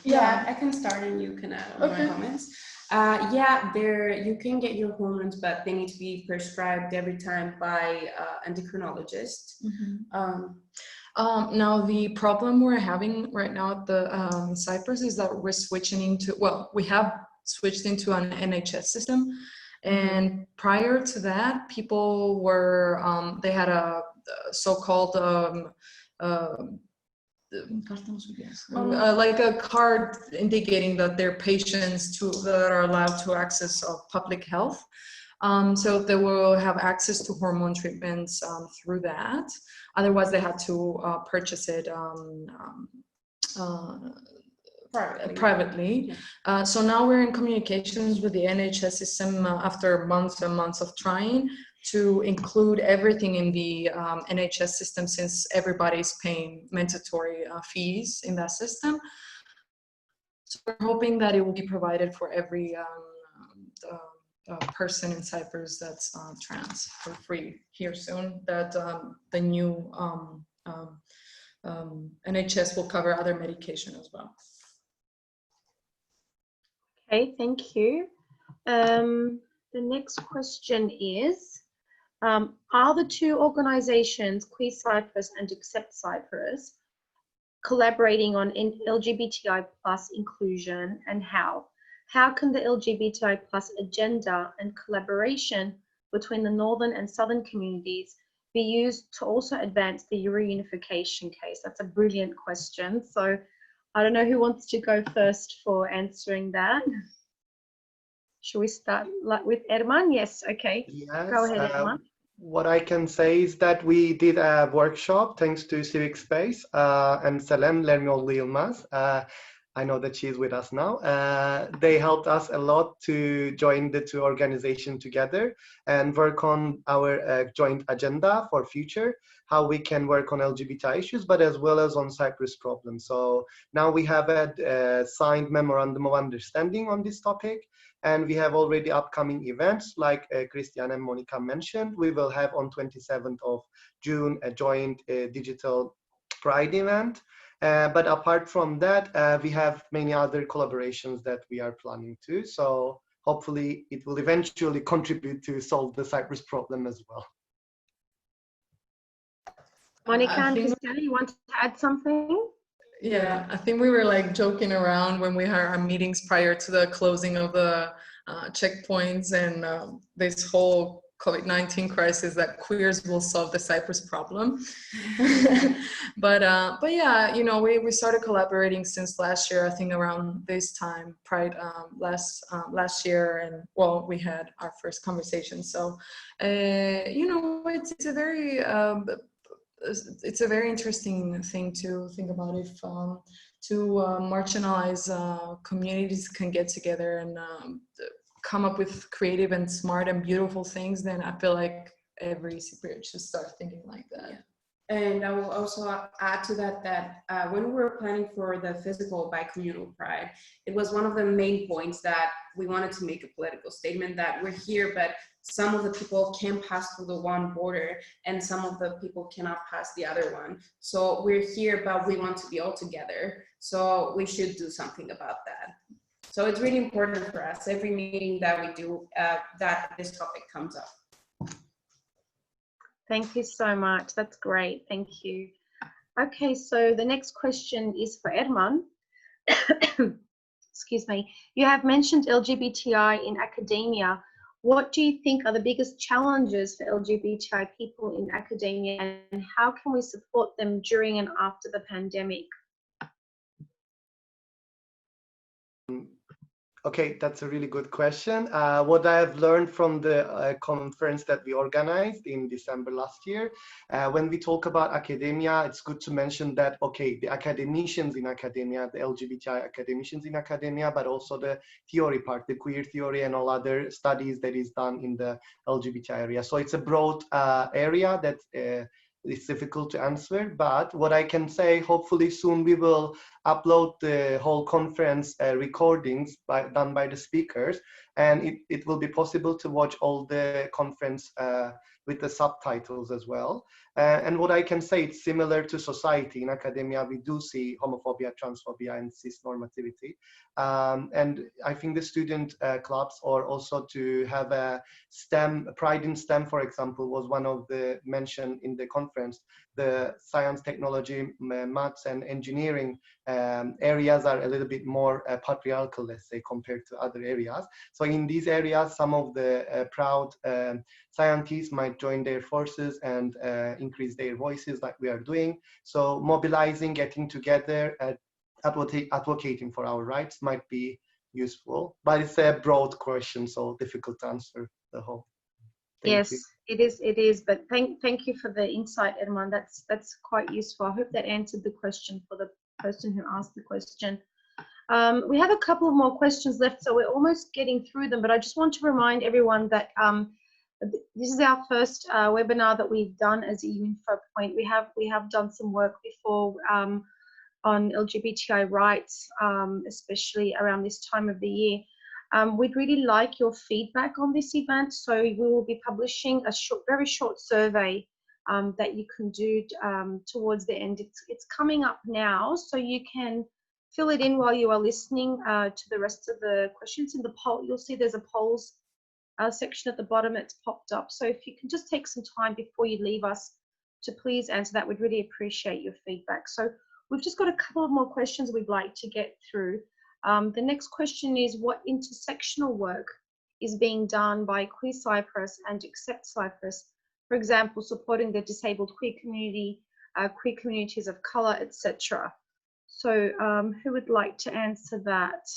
Yeah, I can start and you can add on my comments. Yeah, you can get your hormones, but they need to be prescribed every time by endocrinologist. Now the problem we're having right now at in Cyprus is that we're switching into, well, we have switched into an NHS system, And prior to that, people were, they had a so-called like a card indicating that they're patients that are allowed to access public health. So they will have access to hormone treatments through that. Otherwise, they had to purchase it privately. Yeah. So now we're in communications with the NHS system after months and months of trying to include everything in the NHS system, since everybody's paying mandatory fees in that system. So we're hoping that it will be provided for every person in Cyprus that's trans for free here soon, that the new NHS will cover other medication as well. Okay, thank you. The next question is, are the two organizations, Queer Cyprus and Accept Cyprus, collaborating on LGBTI plus inclusion, and how? How can the LGBTI plus agenda and collaboration between the northern and southern communities be used to also advance the reunification case? That's a brilliant question. So I don't know who wants to go first for answering that. Should we start with Erman? Yes, okay. Yes, Go ahead, Erman. What I can say is that we did a workshop thanks to Civic Space and Selem Lermiol Yilmaz. I know that she's with us now. They helped us a lot to join the two organizations together and work on our joint agenda for future, how we can work on LGBTI issues, but as well as on Cyprus problems. So now we have a signed memorandum of understanding on this topic, and we have already upcoming events like Christian and Monica mentioned. We will have on 27th of June a joint digital Pride event. But apart from that, we have many other collaborations that we are planning to. So hopefully it will eventually contribute to solve the Cyprus problem as well. Monica and Christiana, you want to add something? Yeah, I think we were like joking around when we had our meetings prior to the closing of the checkpoints and this whole COVID-19 crisis, that queers will solve the Cyprus problem. But yeah, you know, we started collaborating since last year, I think around this time, Pride last year, and well, we had our first conversation. So, you know, it's a very interesting thing to think about. If marginalized communities can get together and come up with creative and smart and beautiful things, then I feel like every Cypriot should start thinking like that. Yeah. And I will also add to that when we were planning for the physical bi-communal pride, it was one of the main points that we wanted to make a political statement that we're here, but some of the people can pass through the one border and some of the people cannot pass the other one. So we're here, but we want to be all together. So we should do something about that. So it's really important for us, every meeting that we do, that this topic comes up. Thank you so much. That's great. Thank you. Okay, so the next question is for Erman. Excuse me. You have mentioned LGBTI in academia. What do you think are the biggest challenges for LGBTI people in academia, and how can we support them during and after the pandemic? Okay, that's a really good question. What I have learned from the conference that we organized in December last year, when we talk about academia, it's good to mention that, okay, the academicians in academia, the LGBTI academicians in academia, but also the theory part, the queer theory and all other studies that is done in the LGBTI area. So it's a broad area that it's difficult to answer, but what I can say, hopefully soon we will upload the whole conference recordings done by the speakers, and it will be possible to watch all the conference with the subtitles as well. And what I can say, it's similar to society. In academia, we do see homophobia, transphobia, and cis-normativity. And I think the student clubs, or also to have a STEM, pride in STEM, for example, was one of the mentioned in the conference. The science, technology, maths, and engineering areas are a little bit more patriarchal, let's say, compared to other areas. So in these areas, some of the proud scientists might join their forces and increase their voices like we are doing. So mobilizing, getting together, advocating for our rights might be useful, but it's a broad question, so difficult to answer the whole. Yes, it is. But thank you for the insight, Edmond. That's quite useful. I hope that answered the question for the person who asked the question. We have a couple of more questions left, so we're almost getting through them. But I just want to remind everyone that this is our first webinar that we've done as EU Info Point. We have done some work before on LGBTI rights, especially around this time of the year. We'd really like your feedback on this event, so we will be publishing a very short survey that you can do towards the end. It's coming up now, so you can fill it in while you are listening to the rest of the questions. In the poll, you'll see there's a polls section at the bottom that's popped up. So if you can just take some time before you leave us to please answer that, we'd really appreciate your feedback. So we've just got a couple of more questions we'd like to get through. The next question is, what intersectional work is being done by Queer Cyprus and Accept Cyprus? For example, supporting the disabled queer community, queer communities of colour, etc. So who would like to answer that?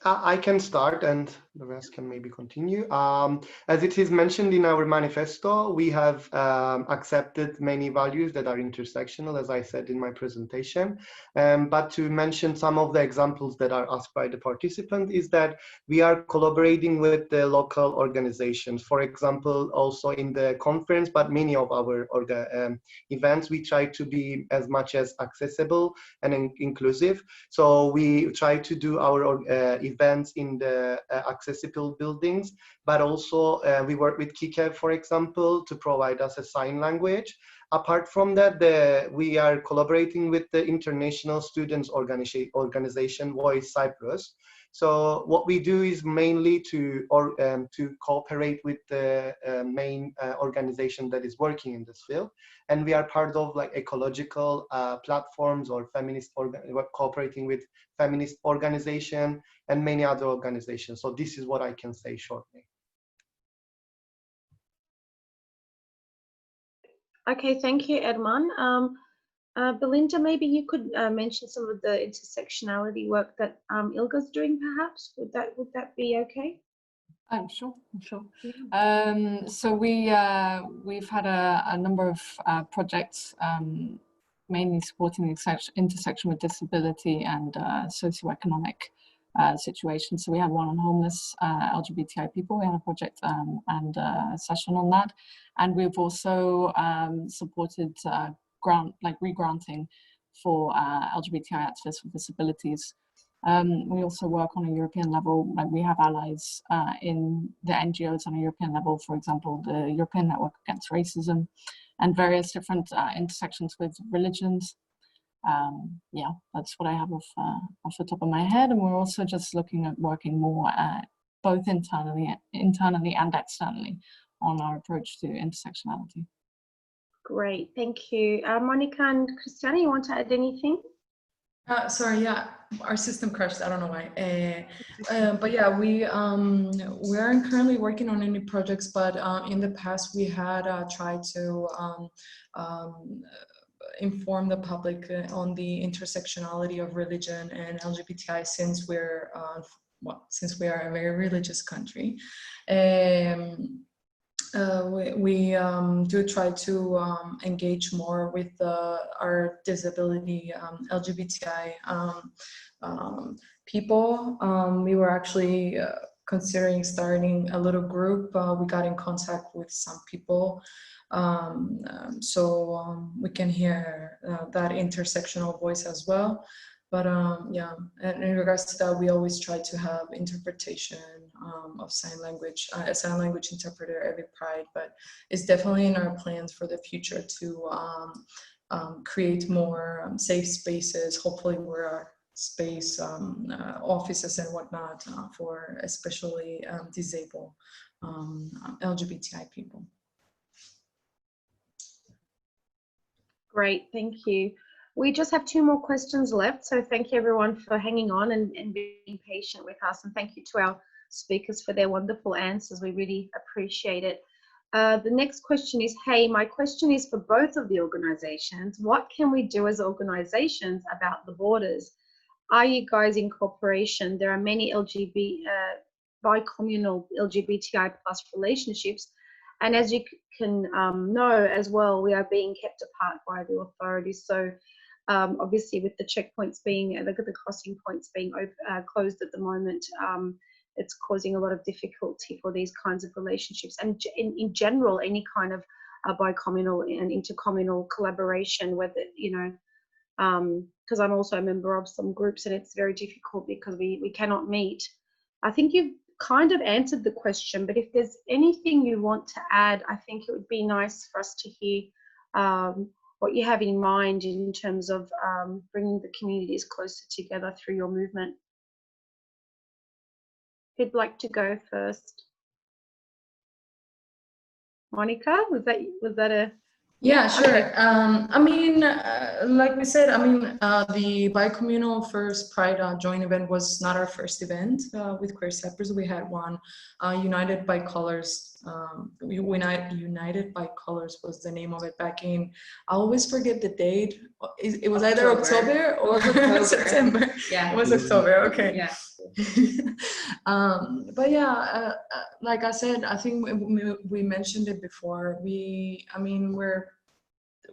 I can start and the rest can maybe continue. As it is mentioned in our manifesto, we have accepted many values that are intersectional, as I said in my presentation. But to mention some of the examples that are asked by the participant is that we are collaborating with the local organizations. For example, also in the conference, but many of our events, we try to be as much as accessible and inclusive. So we try to do our events in the accessible buildings, but also we work with KIKEV, for example, to provide us a sign language. Apart from that, we are collaborating with the international students organization Voice Cyprus. So what we do is mainly to cooperate with the main organization that is working in this field, and we are part of like ecological platforms or feminist cooperating with feminist organization and many other organizations. So this is what I can say shortly. Okay, thank you, Edmond. Belinda, maybe you could mention some of the intersectionality work that ILGA's doing, perhaps. Would that be okay? Sure. Yeah. So we've had a number of projects, mainly supporting the intersection with disability and socioeconomic situations. So we had one on homeless LGBTI people. We had a project and a session on that, and we've also supported re-granting for LGBTI activists with disabilities. We also work on a European level. Like we have allies in the NGOs on a European level, for example, the European Network Against Racism, and various different intersections with religions. Yeah, that's what I have off the top of my head. And we're also just looking at working more both internally and externally on our approach to intersectionality. Great, thank you. Monica and Christiana, you want to add anything? Sorry, yeah, our system crashed. I don't know why. But yeah, we aren't currently working on any projects, but in the past we had tried to inform the public on the intersectionality of religion and LGBTI, since we are a very religious country. We do try to engage more with our disability LGBTI people. We were actually considering starting a little group. We got in contact with some people, so we can hear that intersectional voice as well. But yeah, and in regards to that, we always try to have interpretation of sign language, a sign language interpreter every Pride, but it's definitely in our plans for the future to create more safe spaces, hopefully where our space, offices and whatnot for especially disabled LGBTI people. Great, thank you. We just have 2 more questions left, so thank you everyone for hanging on and being patient with us, and thank you to our speakers for their wonderful answers. We really appreciate it. The next question is, hey, my question is for both of the organizations. What can we do as organizations about the borders? Are you guys in cooperation? There are many bi-communal LGBTI plus relationships, and as you can know as well, we are being kept apart by the authorities. So obviously with the checkpoints being, look at the crossing points being closed at the moment, it's causing a lot of difficulty for these kinds of relationships. And in general, any kind of bi-communal and intercommunal collaboration, whether, you know, because I'm also a member of some groups, and it's very difficult because we cannot meet. I think you've kind of answered the question, but if there's anything you want to add, I think it would be nice for us to hear what you have in mind in terms of bringing the communities closer together through your movement. Who'd like to go first? Monica, was that a? Yeah, sure. Okay. I mean, like we said, I mean, the Bicommunal First Pride joint event was not our first event with Queer Cyprus. We had one, United by Colors. United by Colors was the name of it back in, I always forget the date. It was either October or September. Yeah. It was October, okay. Yeah. But yeah, like I said, I think we mentioned it before. I mean,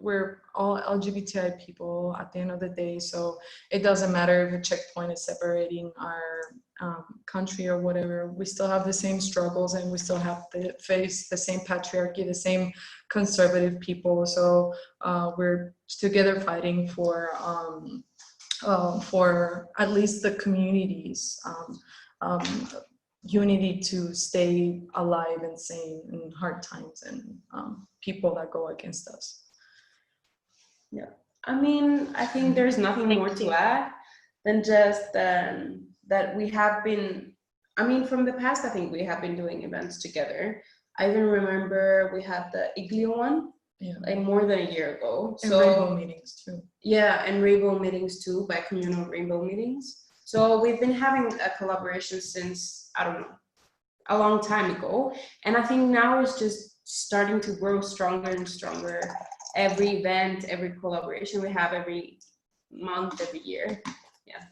we're all LGBTI people at the end of the day, so it doesn't matter if a checkpoint is separating our country or whatever. We still have the same struggles, and we still have to face the same patriarchy, the same conservative people. So we're together fighting for at least the communities unity to stay alive and sane in hard times, and people that go against us. Yeah, I mean, I think there's nothing more to add than just that we have been, I mean, from the past, I think we have been doing events together. I even remember we had the ILGA one, like more than a year ago. And rainbow meetings too. Yeah, and rainbow meetings too, by communal rainbow meetings. So we've been having a collaboration since, I don't know, a long time ago. And I think now it's just starting to grow stronger and stronger. Every event, every collaboration we have, every month, every year. Yeah.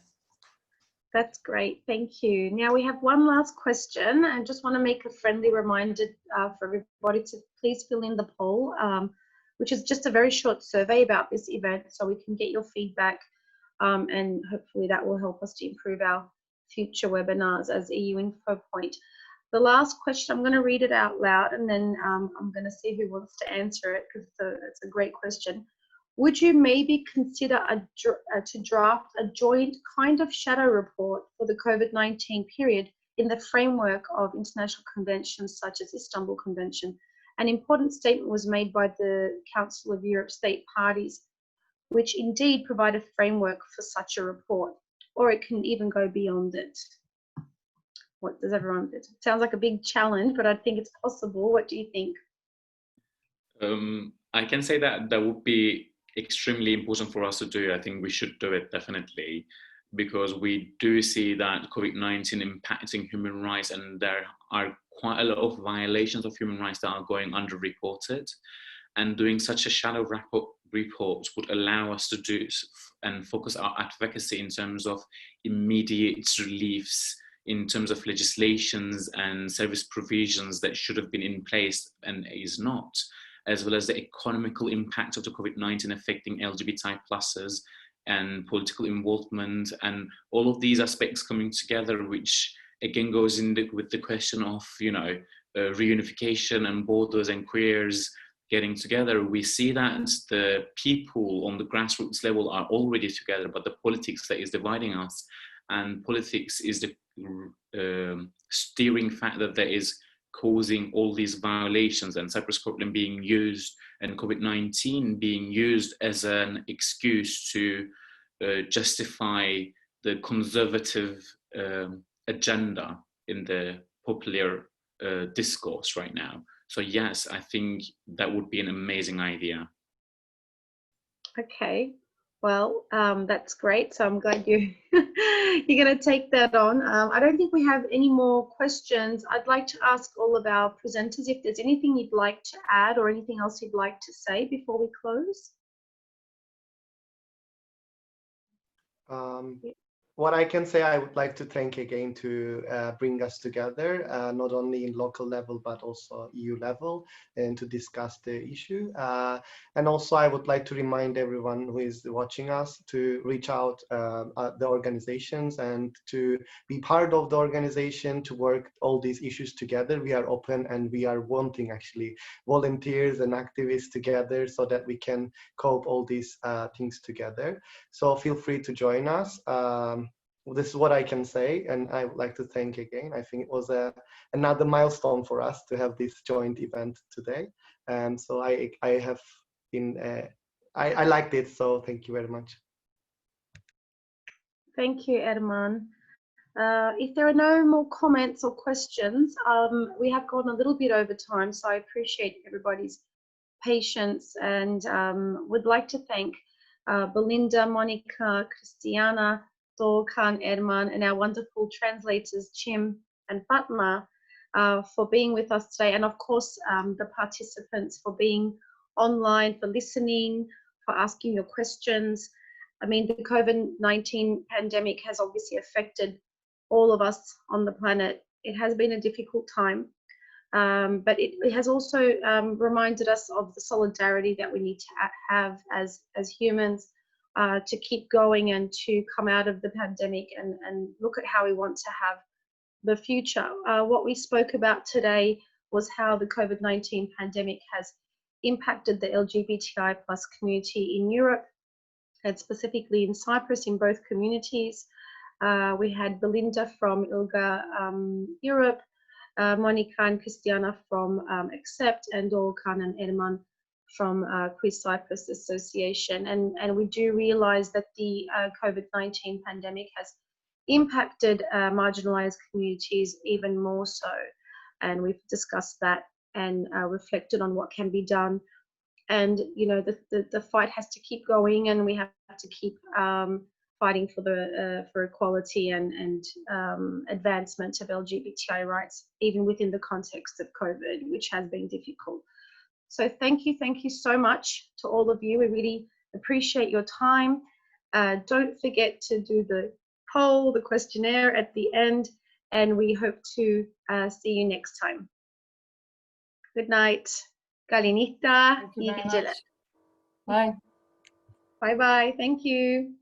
That's great, thank you. Now we have one last question. I just want to make a friendly reminder for everybody to please fill in the poll, which is just a very short survey about this event, so we can get your feedback, and hopefully that will help us to improve our future webinars as EU Info Point. The last question, I'm going to read it out loud, and then I'm going to see who wants to answer it, because it's a great question. Would you maybe consider to draft a joint kind of shadow report for the COVID-19 period in the framework of international conventions such as Istanbul Convention? An important statement was made by the Council of Europe state parties, which indeed provide a framework for such a report, or it can even go beyond it. What does everyone, it sounds like a big challenge, but I think it's possible. What do you think? I can say that that would be extremely important for us to do. I think we should do it definitely, because we do see that COVID-19 impacting human rights, and there are quite a lot of violations of human rights that are going underreported. And doing such a shadow report would allow us to do and focus our advocacy in terms of immediate reliefs, in terms of legislations and service provisions that should have been in place and is not, as well as the economical impact of the COVID-19 affecting LGBTI pluses and political involvement, and all of these aspects coming together, which again goes in with the question of, you know, reunification and borders and queers getting together, we see that the people on the grassroots level are already together, but the politics that is dividing us, and politics is the steering factor that is causing all these violations, and Cyprus problem being used and COVID-19 being used as an excuse to justify the conservative agenda in the popular discourse right now. So yes, I think that would be an amazing idea. Okay, well, that's great. So I'm glad you're going to take that on. I don't think we have any more questions. I'd like to ask all of our presenters if there's anything you'd like to add or anything else you'd like to say before we close. What I can say, I would like to thank again to bring us together, not only in local level, but also EU level, and to discuss the issue. And also I would like to remind everyone who is watching us to reach out at the organizations and to be part of the organization, to work all these issues together. We are open and we are wanting actually volunteers and activists together so that we can cope all these things together. So feel free to join us. This is what I can say, and I would like to thank again. I think it was another milestone for us to have this joint event today, and so I have been I liked it. So thank you very much. Thank you, Erman. If there are no more comments or questions, we have gone a little bit over time, so I appreciate everybody's patience, and would like to thank Belinda, Monica, Christiana, Dorkan, Erman, and our wonderful translators, Chim and Fatma, for being with us today. And of course, the participants for being online, for listening, for asking your questions. I mean, the COVID-19 pandemic has obviously affected all of us on the planet. It has been a difficult time, but it has also reminded us of the solidarity that we need to have as humans, to keep going and to come out of the pandemic and look at how we want to have the future. What we spoke about today was how the COVID-19 pandemic has impacted the LGBTI plus community in Europe, and specifically in Cyprus, in both communities. We had Belinda from ILGA-Europe, Monica and Christiana from Accept, and Dorkan and Erman from Queer Cyprus Association. And we do realize that the COVID-19 pandemic has impacted marginalized communities even more so. And we've discussed that and reflected on what can be done. And, you know, the fight has to keep going, and we have to keep fighting for equality and advancement of LGBTI rights, even within the context of COVID, which has been difficult. So thank you so much to all of you. We really appreciate your time. Don't forget to do the poll, the questionnaire at the end, and we hope to see you next time. Good night. Kalinita. Thank you very much. Bye. Bye-bye. Thank you.